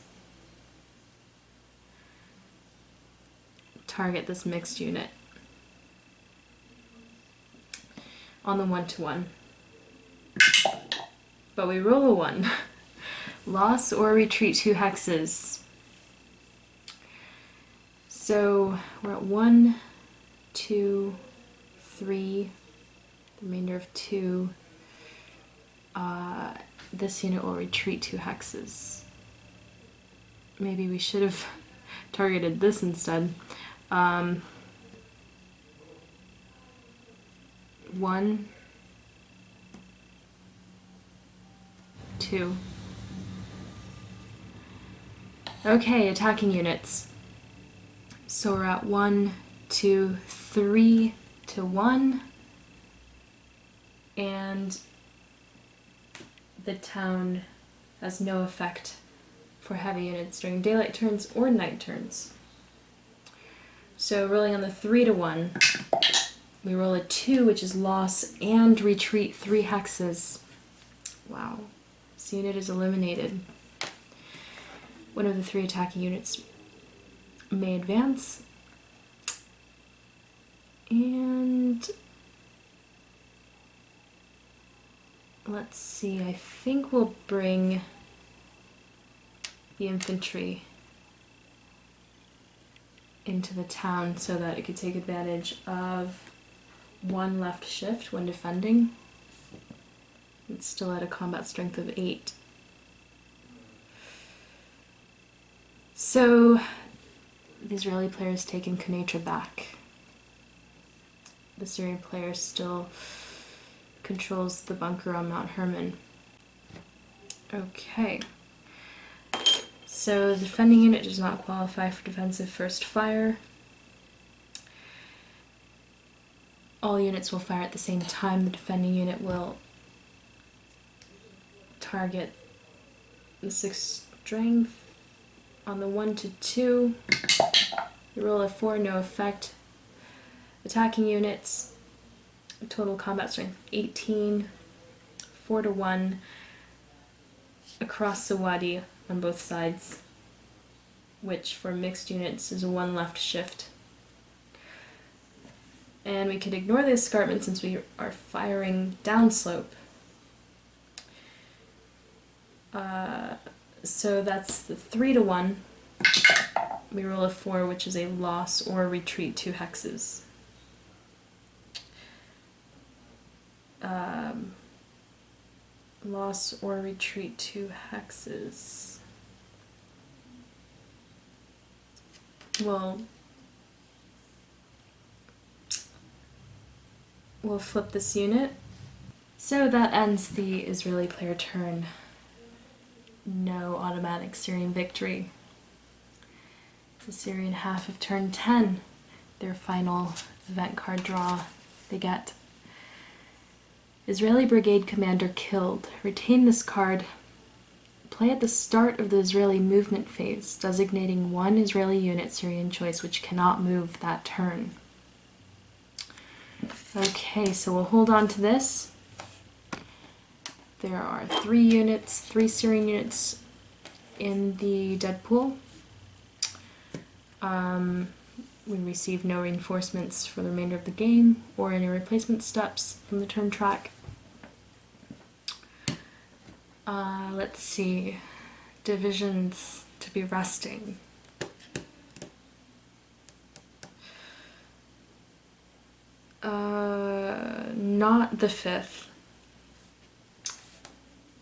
A: target this mixed unit on the 1 to 1. But we roll a 1. Loss or retreat 2 hexes. So we're at 1, 2, 3, the remainder of 2. This unit will retreat 2 hexes. Maybe we should have targeted this instead. 1, 2. Okay, attacking units. So we're at 1, 2, 3 to 1. And the town has no effect for heavy units during daylight turns or night turns. So rolling on the 3 to 1, we roll a 2, which is loss, and retreat 3 hexes. Wow. This unit is eliminated. One of the 3 attacking units may advance. And let's see, I think we'll bring the infantry into the town so that it could take advantage of 1 left shift when defending. It's still at a combat strength of 8. So the Israeli players taking Quneitra back. The Syrian player still controls the bunker on Mount Herman. Okay. So the defending unit does not qualify for defensive first fire. All units will fire at the same time. The defending unit will target the 6 strength. On the 1 to 2, you roll a 4, no effect. Attacking units, total combat strength 18, 4 to 1, across the wadi on both sides, which for mixed units is a 1 left shift. And we could ignore the escarpment since we are firing downslope. So that's the 3 to 1. We roll a 4, which is a loss or retreat 2 hexes. Loss or retreat 2 hexes. We'll flip this unit. So that ends the Israeli player turn. No automatic Syrian victory. The Syrian half of turn 10, their final event card draw they get. Israeli brigade commander killed. Retain this card. Play at the start of the Israeli movement phase, designating 1 Israeli unit Syrian choice which cannot move that turn. Okay, so we'll hold on to this. There are 3 Syrian units in the dead pool. We receive no reinforcements for the remainder of the game or any replacement steps from the turn track. Let's see. Divisions to be resting. Not the 5th.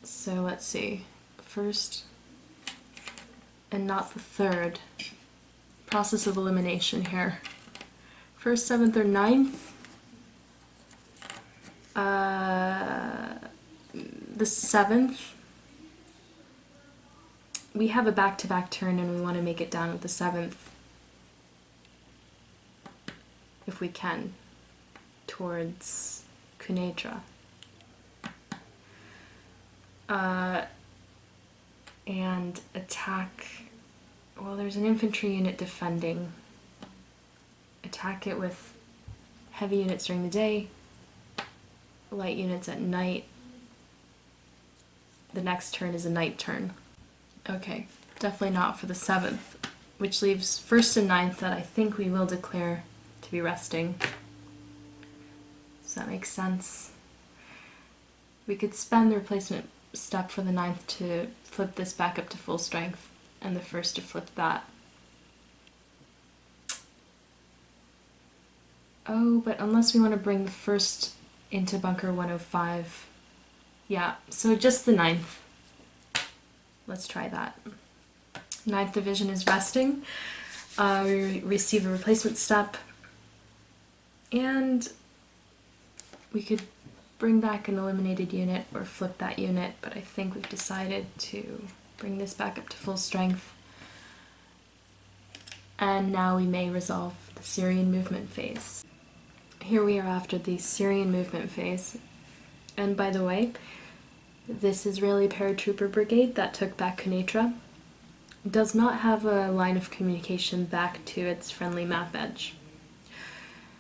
A: So let's see. 1st and not the 3rd. Process of elimination here. 1st, 7th, or 9th. The 7th. We have a back-to-back turn and we want to make it down with the 7th. If we can. Towards Quneitra. And attack. Well, there's an infantry unit defending. Attack it with heavy units during the day, light units at night. The next turn is a night turn. Okay, definitely not for the 7th, which leaves 1st and 9th that I think we will declare to be resting. Does that make sense? We could spend the replacement step for the 9th to flip this back up to full strength, and the 1st to flip that. Oh, but unless we want to bring the 1st into bunker 105. Yeah, so just the 9th. Let's try that. 9th Division is resting. We receive a replacement step. And we could bring back an eliminated unit or flip that unit, but I think we've decided to bring this back up to full strength. And now we may resolve the Syrian movement phase. Here we are after the Syrian movement phase. And by the way, this Israeli paratrooper brigade that took back Quneitra does not have a line of communication back to its friendly map edge.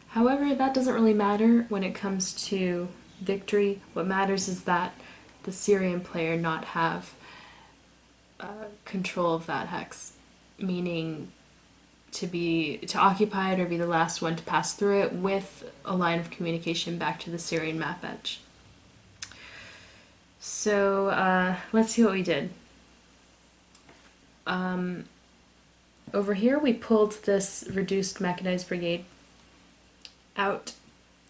A: However, that doesn't really matter when it comes to victory. What matters is that the Syrian player not have control of that hex, meaning to occupy it or be the last one to pass through it with a line of communication back to the Syrian map edge. So let's see what we did. Over here we pulled this reduced mechanized brigade out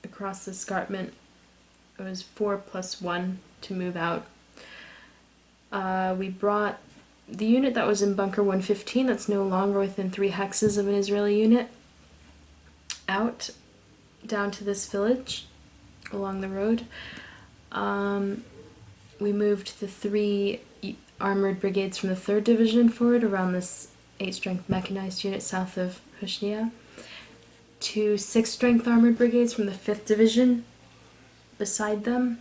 A: across the escarpment. It was 4+1 to move out. We brought the unit that was in bunker 115, that's no longer within 3 hexes of an Israeli unit, out down to this village along the road. We moved the 3 armored brigades from the 3rd Division forward around this 8-strength mechanized unit south of Hushnia. 2 6-strength armored brigades from the 5th Division beside them.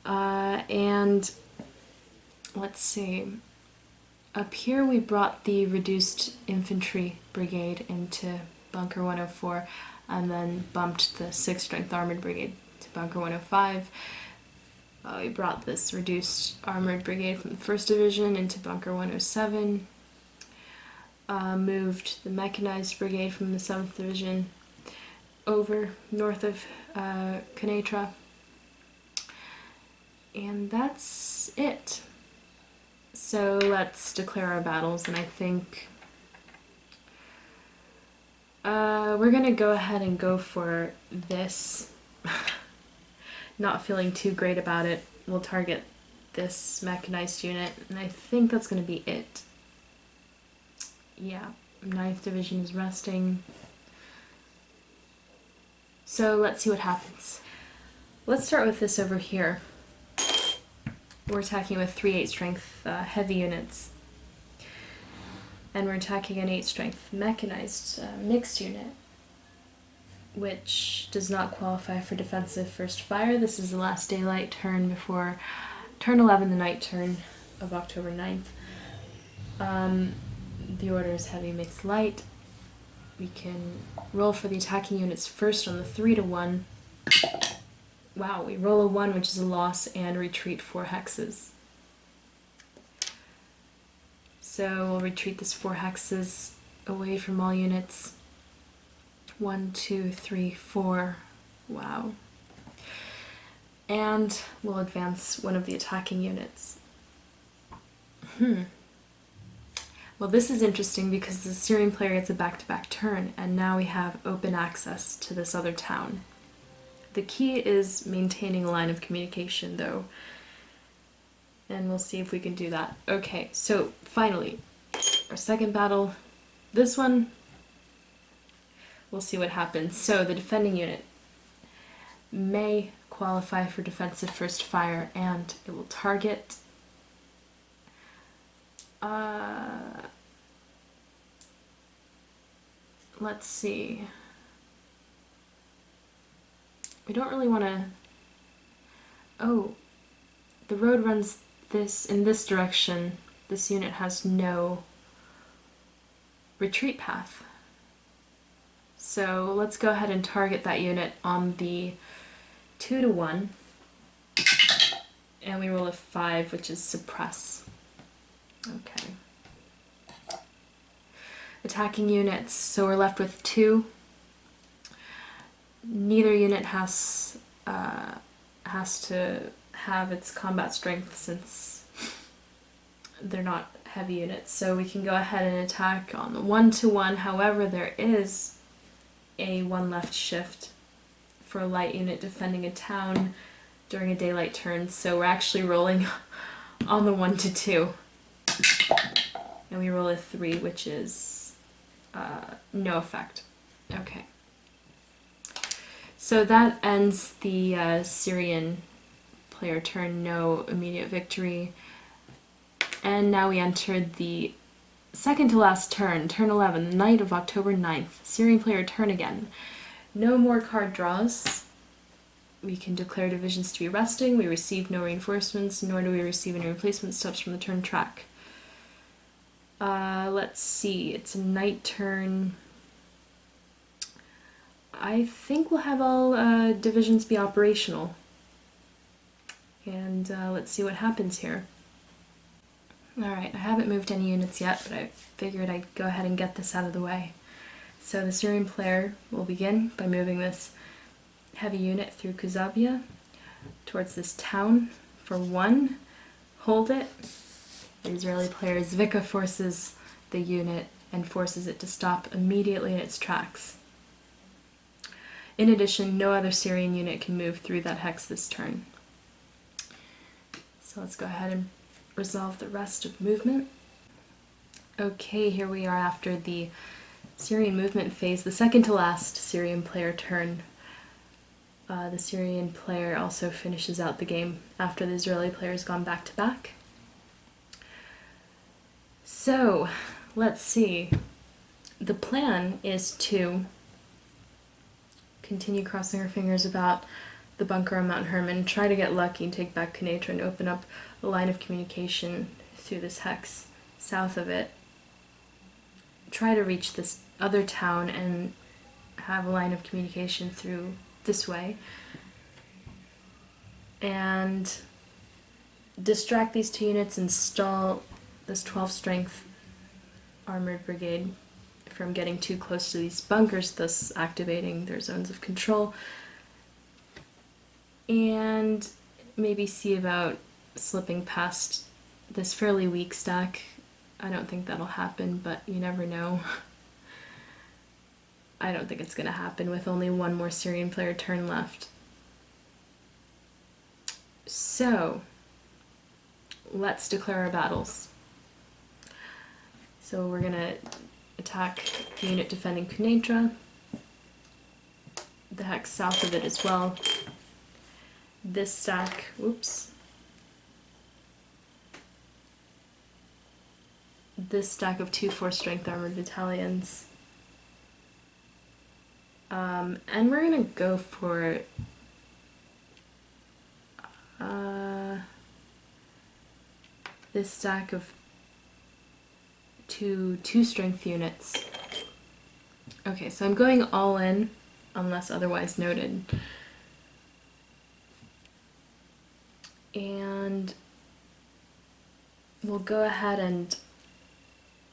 A: And let's see, Up here we brought the reduced infantry brigade into Bunker 104 and then bumped the 6th Strength Armored Brigade to Bunker 105. We brought this reduced armored brigade from the 1st Division into Bunker 107. Moved the mechanized brigade from the 7th Division over north of Quneitra. And that's it. So let's declare our battles, and I think we're gonna go ahead and go for this. Not feeling too great about it. We'll target this mechanized unit, and I think that's gonna be it. Yeah, 9th Division is resting. So let's see what happens. Let's start with this over here. We're attacking with 3/8 strength heavy units. And we're attacking an 8 strength mechanized mixed unit, which does not qualify for defensive first fire. This is the last daylight turn before turn 11, the night turn of October 9th. The order is heavy, mixed, light. We can roll for the attacking units first on the 3-1. Wow, we roll a 1, which is a loss, and retreat 4 hexes. So we'll retreat this 4 hexes away from all units. 1, 2, 3, 4. Wow. And we'll advance one of the attacking units. Well, this is interesting because the Syrian player gets a back-to-back turn, and now we have open access to this other town. The key is maintaining a line of communication, though, and we'll see if we can do that. Okay, so finally, our second battle. This one, we'll see what happens. So the defending unit may qualify for defensive first fire, and it will target let's see. We don't really want to... Oh, the road runs in this direction. This unit has no retreat path. So let's go ahead and target that unit on the 2-1. And we roll a 5, which is suppress. Okay. Attacking units, so we're left with 2. Neither unit has to have its combat strength since they're not heavy units, so we can go ahead and attack on the 1-1. However, there is a 1 left shift for a light unit defending a town during a daylight turn, so we're actually rolling on the 1-2. And we roll a 3, which is no effect. Okay. So that ends the Syrian player turn, no immediate victory. And now we entered the second to last turn, turn 11, the night of October 9th. Syrian player turn again. No more card draws. We can declare divisions to be resting. We receive no reinforcements, nor do we receive any replacement steps from the turn track. Let's see, it's a night turn. I think we'll have all divisions be operational. And let's see what happens here. Alright, I haven't moved any units yet, but I figured I'd go ahead and get this out of the way. So the Syrian player will begin by moving this heavy unit through Kuzabia towards this town for 1. Hold it. The Israeli player Zvika forces the unit and forces it to stop immediately in its tracks. In addition, no other Syrian unit can move through that hex this turn. So let's go ahead and resolve the rest of movement. Okay, here we are after the Syrian movement phase, the second to last Syrian player turn. The Syrian player also finishes out the game after the Israeli player has gone back to back. So, let's see. The plan is to continue crossing our fingers about the bunker on Mount Hermon, try to get lucky and take back Quneitra and open up a line of communication through this hex south of it, try to reach this other town and have a line of communication through this way, and distract these 2 units and stall this 12 strength armored brigade from getting too close to these bunkers, thus activating their zones of control, and maybe see about slipping past this fairly weak stack. I don't think that'll happen, but you never know. I don't think it's going to happen with only one more Syrian player turn left. So, let's declare our battles. So we're going to attack the unit defending Quneitra, the hex south of it as well. This stack, oops. This stack of 2 4-strength armored battalions. And we're gonna go for this stack of 2 2-strength units. Okay, so I'm going all in unless otherwise noted. And we'll go ahead and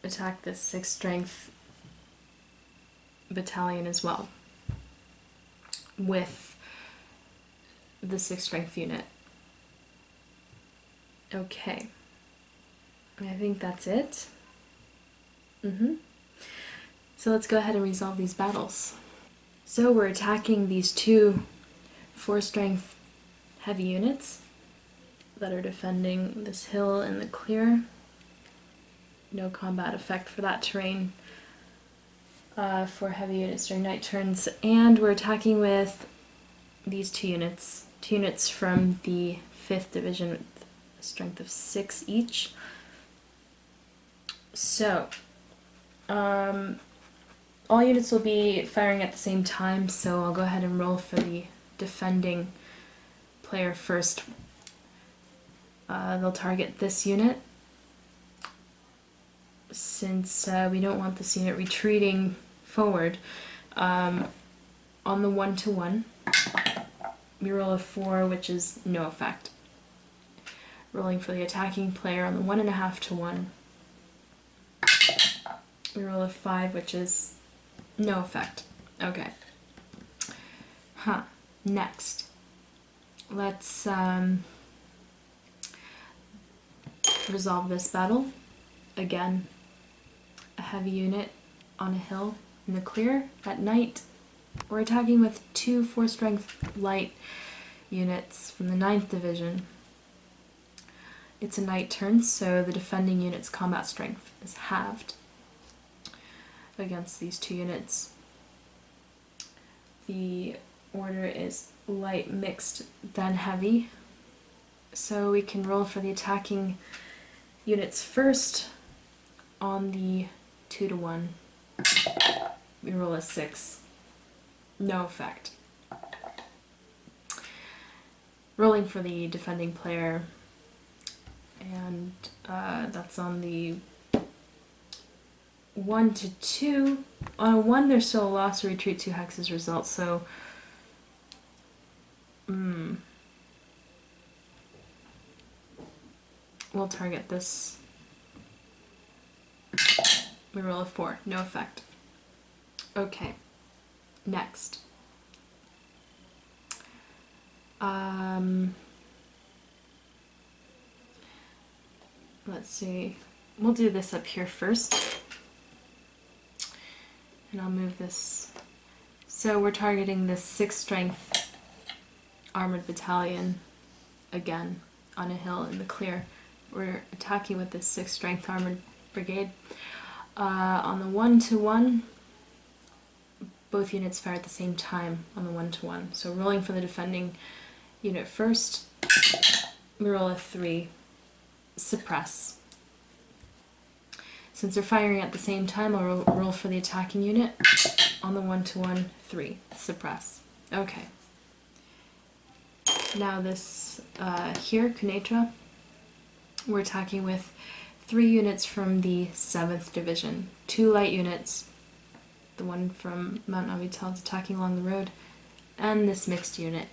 A: attack this 6-strength battalion as well with the 6-strength unit. Okay, I think that's it. So let's go ahead and resolve these battles. So we're attacking these 2 4-strength heavy units that are defending this hill in the clear. No combat effect for that terrain for heavy units during night turns. And we're attacking with these 2 units from the 5th Division with a strength of 6 each. So, all units will be firing at the same time, so I'll go ahead and roll for the defending player first. They'll target this unit, since we don't want this unit retreating forward. On the 1-to-1, we roll a 4, which is no effect. Rolling for the attacking player on the 1.5-to-1, we roll a 5, which is no effect. Okay. Next, let's resolve this battle. Again, a heavy unit on a hill in the clear at night. We're attacking with 2 4-strength light units from the 9th Division. It's a night turn, so the defending unit's combat strength is halved against these 2 units. The order is light, mixed, then heavy. So we can roll for the attacking units first on the 2-to-1. We roll a 6. No effect. Rolling for the defending player, and that's on the 1-to-2. On a 1, there's still a loss or retreat 2 hexes result, so we'll target this. We roll a 4, no effect. Okay, next. Let's see. We'll do this up here first. And I'll move this. So we're targeting this 6-strength armored battalion again on a hill in the clear. We're attacking with this 6-strength armored brigade. On the 1-to-1, both units fire at the same time on the 1-to-1. So rolling for the defending unit first, we roll a 3, suppress. Since they're firing at the same time, I'll roll for the attacking unit on the 1-to-1, 3, suppress. Okay. Now this here, Quneitra, we're attacking with 3 units from the 7th Division, 2 light units, the one from Mount Avital is attacking along the road, and this mixed unit.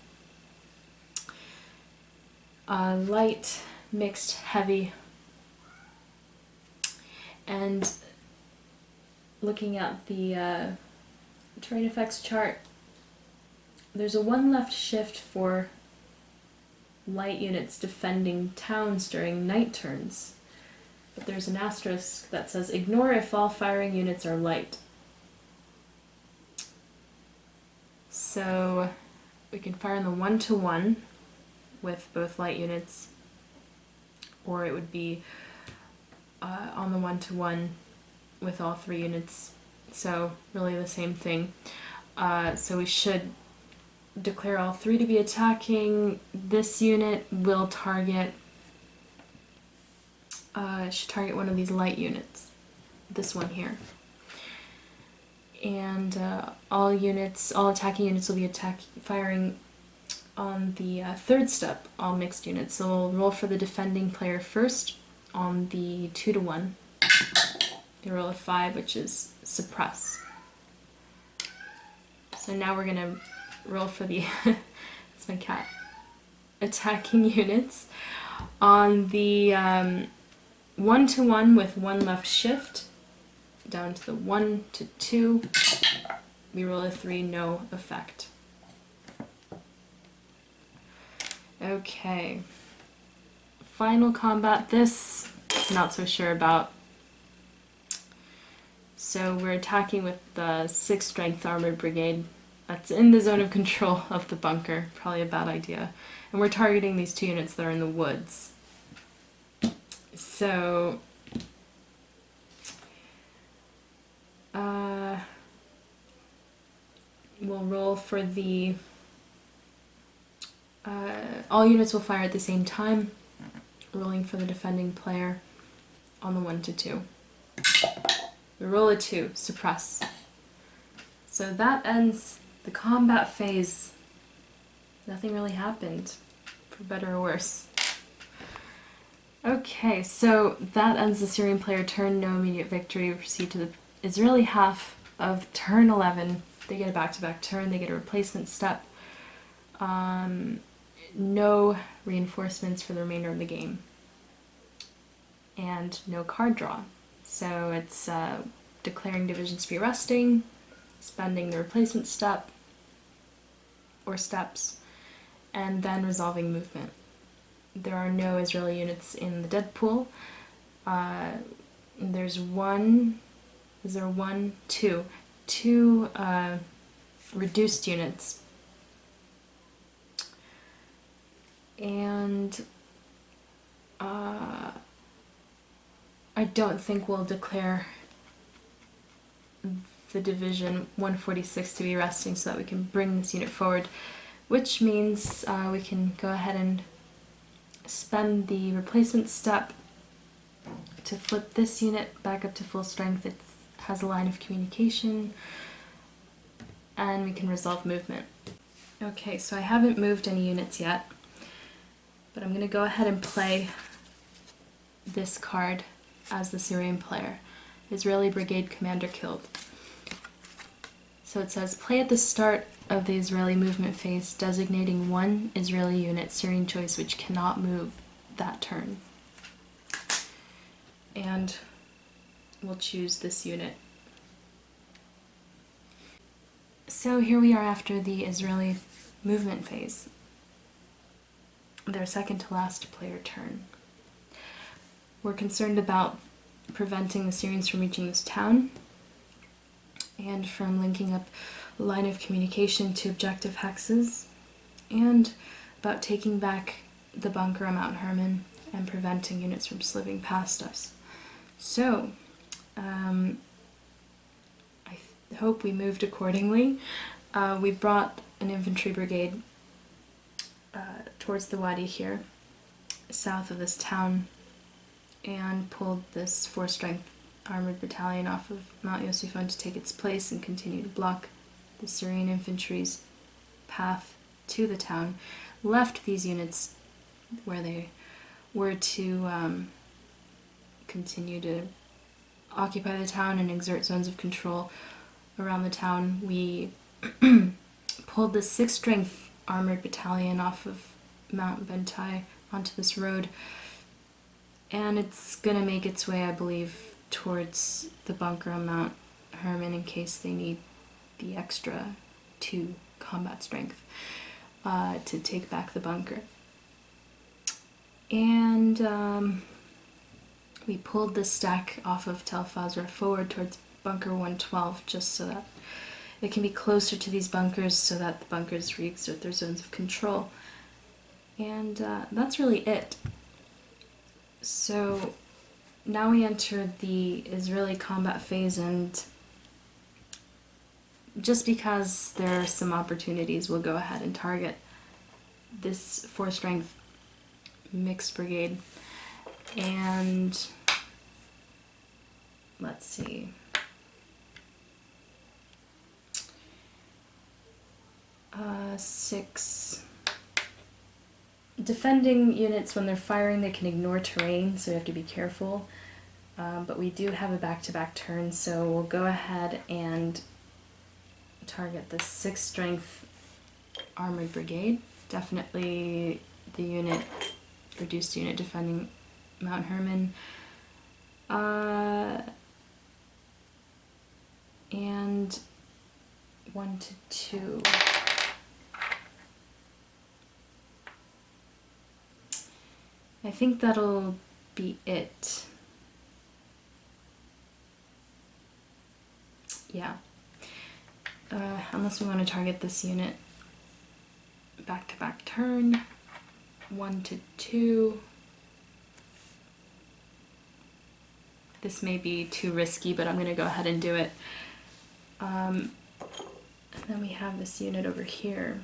A: Light, mixed, heavy, and looking at the terrain effects chart, there's a 1 left shift for light units defending towns during night turns, but there's an asterisk that says ignore if all firing units are light. So we can fire in the 1-to-1 with both light units, or it would be on the 1-to-1 with all 3 units. So really the same thing. So we should declare all 3 to be attacking. This unit will target, should target one of these light units, this one here. And all attacking units will be firing on the 3rd step, all mixed units. So we'll roll for the defending player first on the 2-to-1. You roll a 5, which is suppress. So now we're gonna roll for the that's my cat, attacking units on the 1-to-1 with 1 left shift down to the 1-to-2. We roll a 3, no effect. Okay, final combat. This not so sure about. So we're attacking with the 6th Strength Armored Brigade. That's in the zone of control of the bunker. Probably a bad idea. And we're targeting these 2 units that are in the woods. So we'll roll for the all units will fire at the same time, rolling for the defending player on the 1-to-2. We roll a 2, suppress. So that ends the combat phase. Nothing really happened, for better or worse. Okay, so that ends the Syrian player turn, no immediate victory. We proceed to the Israeli half of turn 11. They get a back-to-back turn, they get a replacement step. No reinforcements for the remainder of the game. And no card draw. So it's declaring divisions to be resting, spending the replacement step or steps, and then resolving movement. There are no Israeli units in the dead pool. There's two reduced units. And I don't think we'll declare the division 146 to be resting so that we can bring this unit forward, which means we can go ahead and spend the replacement step to flip this unit back up to full strength. It has a line of communication, and we can resolve movement. Okay, so I haven't moved any units yet, but I'm going to go ahead and play this card as the Syrian player. Israeli Brigade Commander killed. So it says, play at the start of the Israeli movement phase, designating 1 Israeli unit, Syrian choice, which cannot move that turn. And we'll choose this unit. So here we are after the Israeli movement phase. Their second to last player turn. We're concerned about preventing the Syrians from reaching this town and from linking up a line of communication to objective hexes, and about taking back the bunker on Mount Hermon and preventing units from slipping past us. So, I hope we moved accordingly. We brought an infantry brigade towards the wadi here, south of this town, and pulled this 4-strength armored battalion off of Mount Yosifon to take its place and continue to block the Syrian infantry's path to the town. Left these units where they were to continue to occupy the town and exert zones of control around the town, we pulled the 6th Strength Armored Battalion off of Mount Bentai onto this road, and it's gonna make its way, I believe, towards the bunker on Mount Herman in case they need the extra 2 combat strength to take back the bunker. And we pulled this stack off of Tel Fazra forward towards bunker 112 just so that it can be closer to these bunkers so that the bunkers re-exert their zones of control. And that's really it. So now we enter the Israeli combat phase, and just because there are some opportunities, we'll go ahead and target this 4 strength mixed brigade. And let's see. Six. Defending units, when they're firing, they can ignore terrain, so you have to be careful. But we do have a back-to-back turn, so we'll go ahead and target the 6th Strength Armored Brigade. Definitely the unit, reduced unit defending Mount Herman. And 1 to 2. I think that'll be it. Yeah. Unless we want to target this unit. Back-to-back turn. 1 to 2. This may be too risky, but I'm going to go ahead and do it. And then we have this unit over here.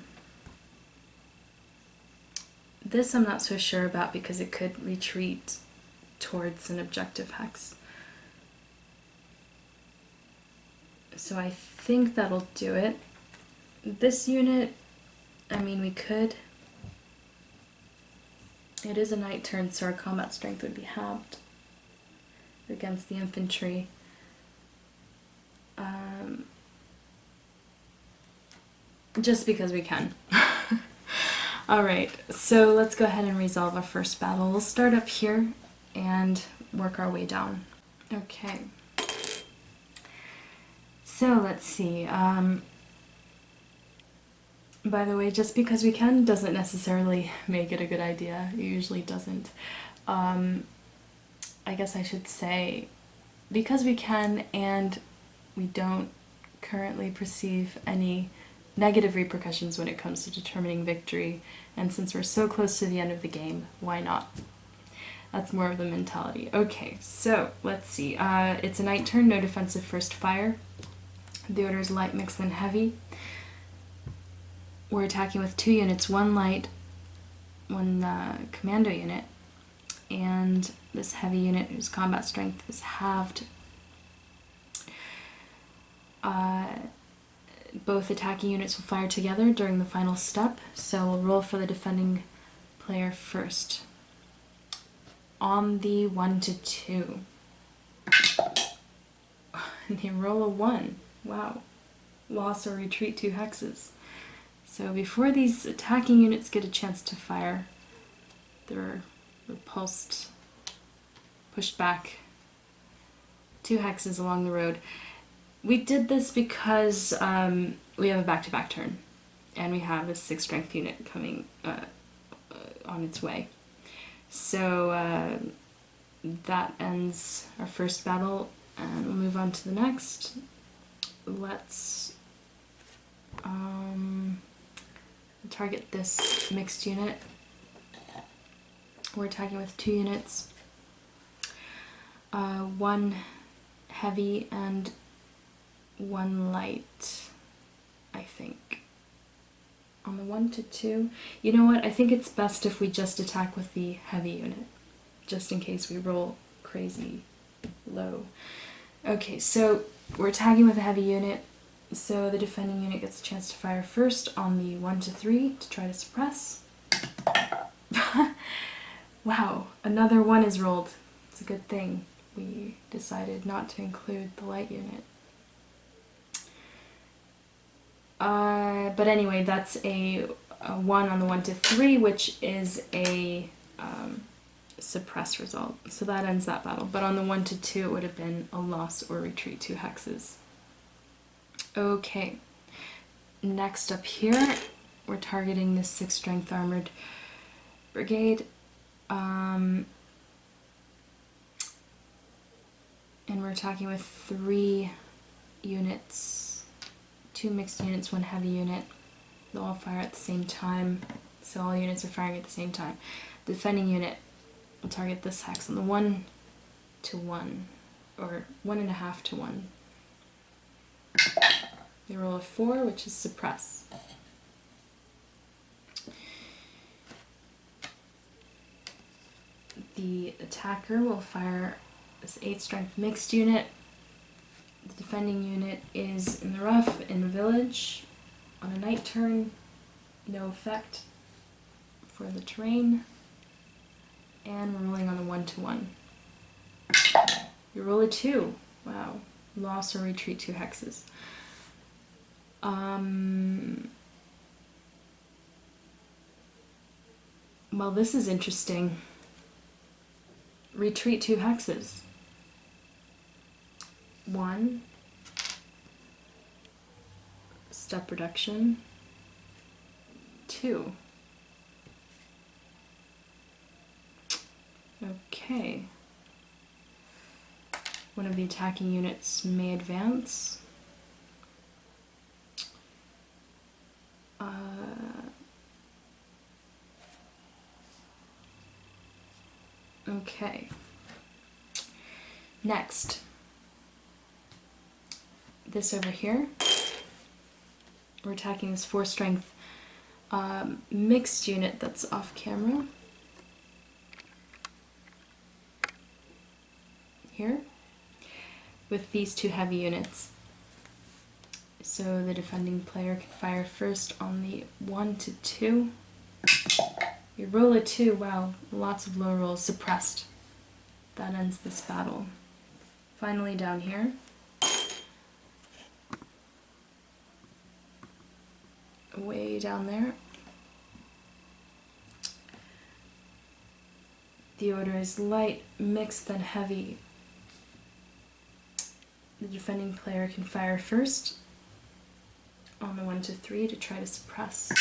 A: This I'm not so sure about because it could retreat towards an objective hex. So I think that'll do it. This unit, I mean, we could. It is a night turn, so our combat strength would be halved against the infantry. Just because we can. Alright, so let's go ahead and resolve our first battle. We'll start up here and work our way down. Okay. So let's see. By the way, just because we can doesn't necessarily make it a good idea. It usually doesn't. I guess I should say, because we can and we don't currently perceive any negative repercussions when it comes to determining victory, and since we're so close to the end of the game, why not? That's more of the mentality. Okay, so let's see. It's a night turn, no defensive first fire. The order is light, mixed, and heavy. We're attacking with 2 units, 1 light, 1 commando unit, and this heavy unit whose combat strength is halved. Both attacking units will fire together during the final step, so we'll roll for the defending player first. On the 1 to 2. They roll a 1. Wow. Loss or retreat 2 hexes. So before these attacking units get a chance to fire, they're repulsed, pushed back 2 hexes along the road. We did this because we have a back-to-back turn, and we have a 6 strength unit coming on its way. So that ends our first battle, and we'll move on to the next. Let's target this mixed unit. We're attacking with 2 units, 1 heavy and 1 light, I think. On the 1 to 2, you know what, I think it's best if we just attack with the heavy unit, just in case we roll crazy low. Okay, so we're attacking with a heavy unit, so the defending unit gets a chance to fire first on the 1 to 3 to try to suppress. Wow, another 1 is rolled. It's a good thing. we decided not to include the light unit. But anyway, that's a 1 on the 1 to 3, which is a suppress result. So that ends that battle. But on the 1 to 2, it would have been a loss or retreat 2 hexes. Okay. Next up here, we're targeting this 6 strength armored brigade. And we're attacking with 3 units, 2 mixed units, 1 heavy unit. They'll all fire at the same time, so all units are firing at the same time. The defending unit will target this hex on the 1 to 1, or 1.5 to 1. They roll a 4, which is suppress. The attacker will fire this 8 strength mixed unit. The defending unit is in the rough, in the village, on a night turn, no effect for the terrain, and we're rolling on a 1 to 1. You roll a 2. Wow. Loss or retreat 2 hexes. Well, this is interesting. Retreat 2 hexes. 1. Step reduction. 2. Okay. One of the attacking units may advance. Okay. Next. This over here. We're attacking this 4 strength mixed unit that's off camera. Here. With these 2 heavy units. So the defending player can fire first on the 1 to 2. You roll a 2, wow, lots of low rolls, suppressed. That ends this battle. Finally down here. Way down there. The order is light, mixed, then heavy. The defending player can fire first on the 1 to 3 to try to suppress.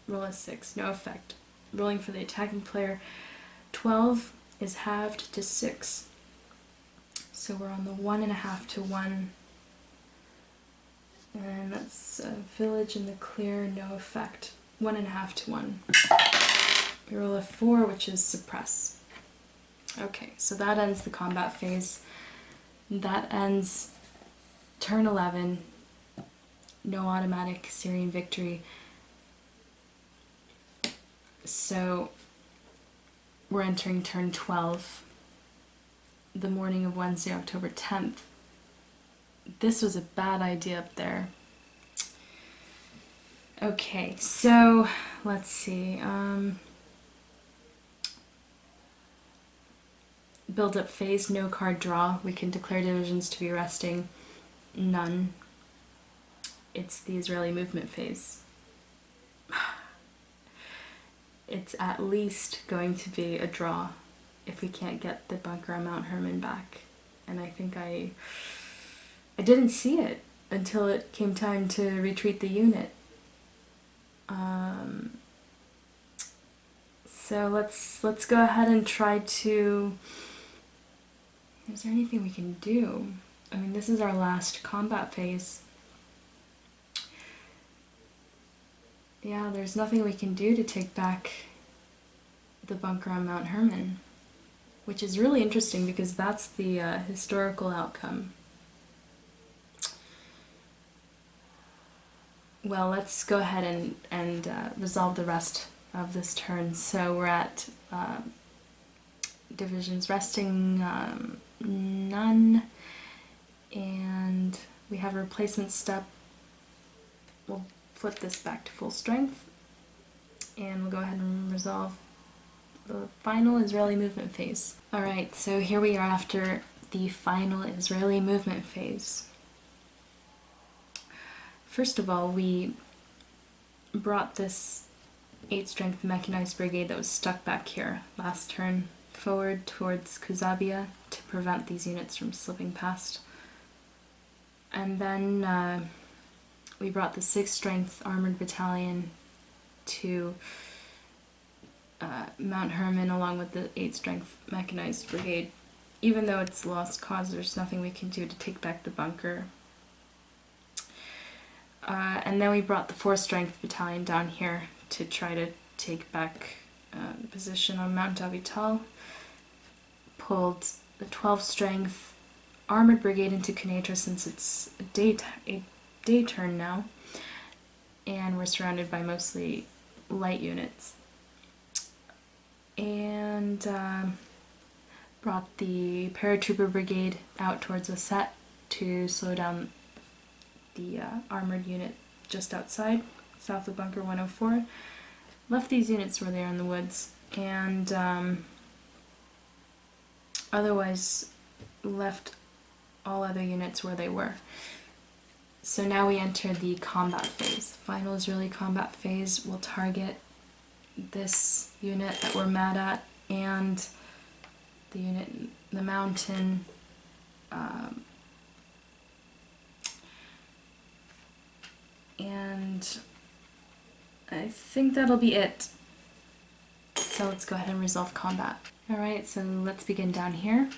A: Roll a 6, no effect. Rolling for the attacking player, 12 is halved to 6. So we're on the 1.5 to 1. And that's a village in the clear, no effect. 1.5 to 1. We roll a 4, which is suppress. Okay, so that ends the combat phase. That ends turn 11. No automatic Syrian victory. So we're entering turn 12, the morning of Wednesday, October 10th. This was a bad idea up there. Okay, so let's see. Build-up phase, no card draw. We can declare divisions to be resting. None. It's the Israeli movement phase. It's at least going to be a draw if we can't get the bunker on Mount Hermon back. And I think I didn't see it until it came time to retreat the unit. So let's go ahead and try to... Is there anything we can do? I mean, this is our last combat phase. Yeah, there's nothing we can do to take back the bunker on Mount Hermon, which is really interesting because that's the historical outcome. Well, let's go ahead and resolve the rest of this turn. So we're at divisions resting, none, and we have a replacement step. We'll flip this back to full strength, and we'll go ahead and resolve the final Israeli movement phase. Alright, so here we are after the final Israeli movement phase. First of all, we brought this 8th Strength Mechanized Brigade that was stuck back here last turn forward towards Kuzabia to prevent these units from slipping past. And then we brought the 6th Strength Armored Battalion to Mount Herman along with the 8th Strength Mechanized Brigade. Even though it's lost cause, there's nothing we can do to take back the bunker. And then we brought the 4th Strength Battalion down here to try to take back the position on Mount Avital. Pulled the 12th Strength Armored Brigade into Quneitra since it's a day turn now, and we're surrounded by mostly light units. And brought the Paratrooper Brigade out towards Osset to slow down the armored unit just outside, south of Bunker 104. Left these units where they are in the woods, and otherwise left all other units where they were. So now we enter the combat phase. Final Israeli combat phase will target this unit that we're mad at and the unit in the mountain. And I think that'll be it. So let's go ahead and resolve combat. Alright, so let's begin down here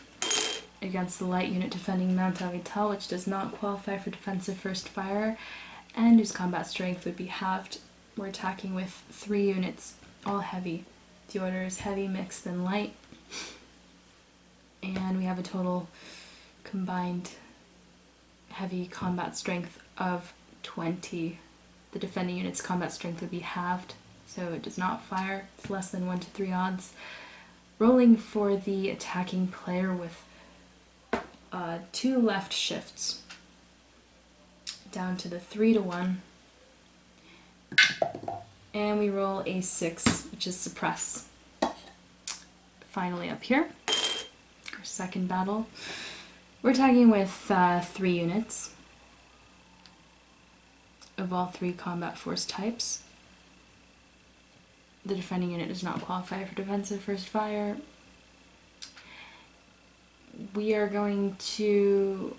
A: against the light unit defending Mount Avital, which does not qualify for defensive first fire and whose combat strength would be halved. We're attacking with 3 units, all heavy. The order is heavy, mixed, and light. And we have a total combined heavy combat strength of 20. The defending unit's combat strength would be halved, so it does not fire. It's less than 1 to 3 odds. Rolling for the attacking player with 2 left shifts, down to the 3 to 1. And we roll a 6, which is suppress. Finally up here, our second battle. We're attacking with 3 units of all 3 combat force types. The defending unit does not qualify for defensive first fire. We are going to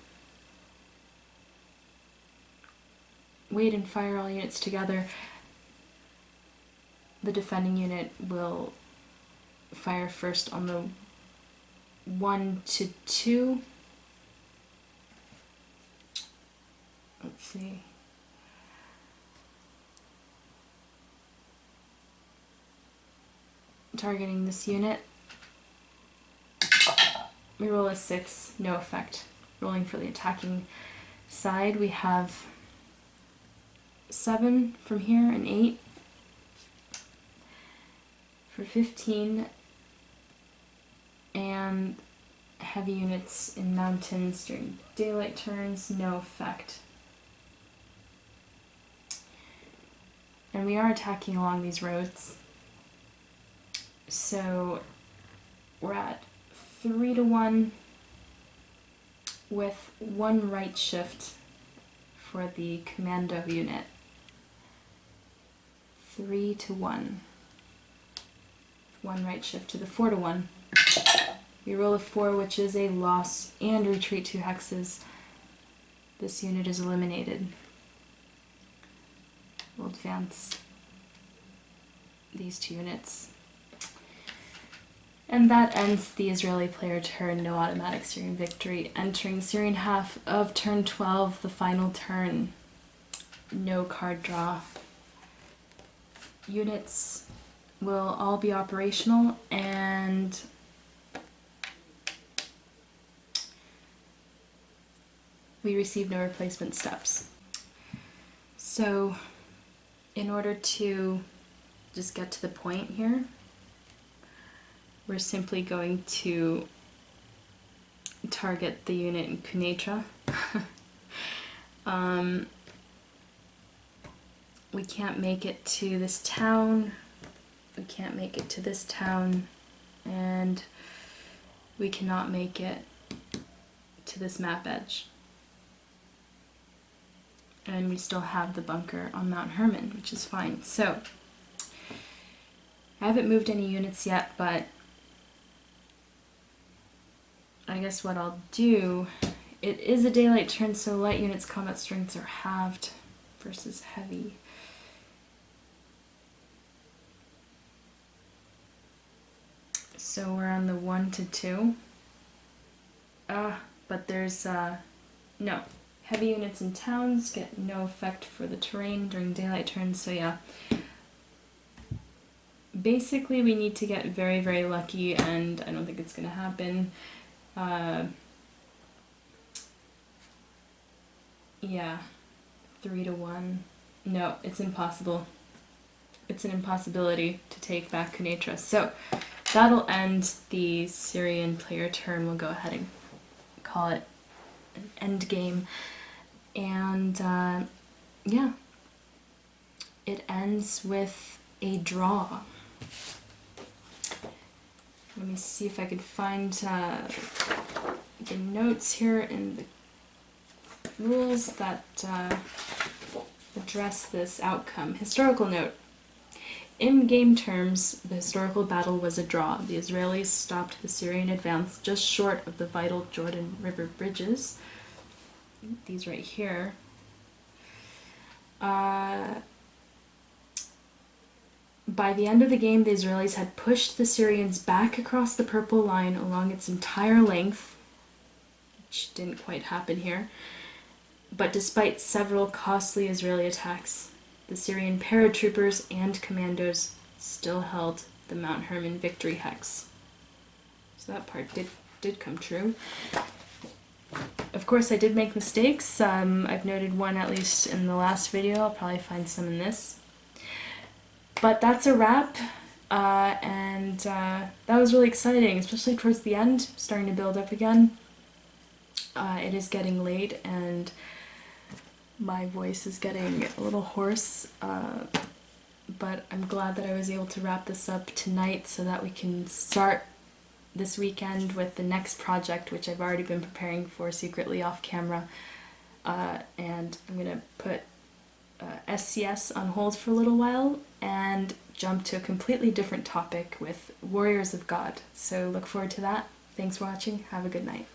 A: wait and fire all units together. The defending unit will fire first on the 1 to 2. Let's see. Targeting this unit. We roll a 6, no effect. Rolling for the attacking side, we have 7 from here and 8. For 15, and heavy units in mountains during daylight turns, no effect. And we are attacking along these roads. So we're at 3 to 1 with 1 right shift for the commando unit. 3 to 1. 1 right shift to the 4 to 1. We roll a 4, which is a loss, and retreat 2 hexes. This unit is eliminated. We'll advance these 2 units. And that ends the Israeli player turn, no automatic Syrian victory. Entering Syrian half of turn 12, the final turn. No card draw. Units will all be operational, and we receive no replacement steps. So in order to just get to the point here, we're simply going to target the unit in Quneitra. We can't make it to this town. We can't make it to this town. and we cannot make it to this map edge. And we still have the bunker on Mount Herman, which is fine. So, I haven't moved any units yet, but I guess what I'll do, it is a daylight turn, so light units' combat strengths are halved versus heavy. So we're on the 1 to 2. But there's, no. Heavy units in towns get no effect for the terrain during daylight turns, so yeah. Basically, we need to get very, very lucky, and I don't think it's going to happen. Yeah, 3 to 1. No, it's impossible. It's an impossibility to take back Quneitra. So that'll end the Syrian player turn. We'll go ahead and call it an end game. And yeah, it ends with a draw. Let me see if I can find the notes here in the rules that address this outcome. Historical note. In game terms, the historical battle was a draw. The Israelis stopped the Syrian advance just short of the vital Jordan River bridges. These right here. By the end of the game, the Israelis had pushed the Syrians back across the Purple Line along its entire length, which didn't quite happen here. But despite several costly Israeli attacks, the Syrian paratroopers and commandos still held the Mount Herman victory hex. So that part did come true. Of course, I did make mistakes. I've noted one at least in the last video. I'll probably find some in this. But that's a wrap, and that was really exciting, especially towards the end, starting to build up again. It is getting late, and my voice is getting a little hoarse, but I'm glad that I was able to wrap this up tonight so that we can start this weekend with the next project, which I've already been preparing for secretly off camera, and I'm going to put SCS on hold for a little while and jump to a completely different topic with Warriors of God. So look forward to that. Thanks for watching. Have a good night.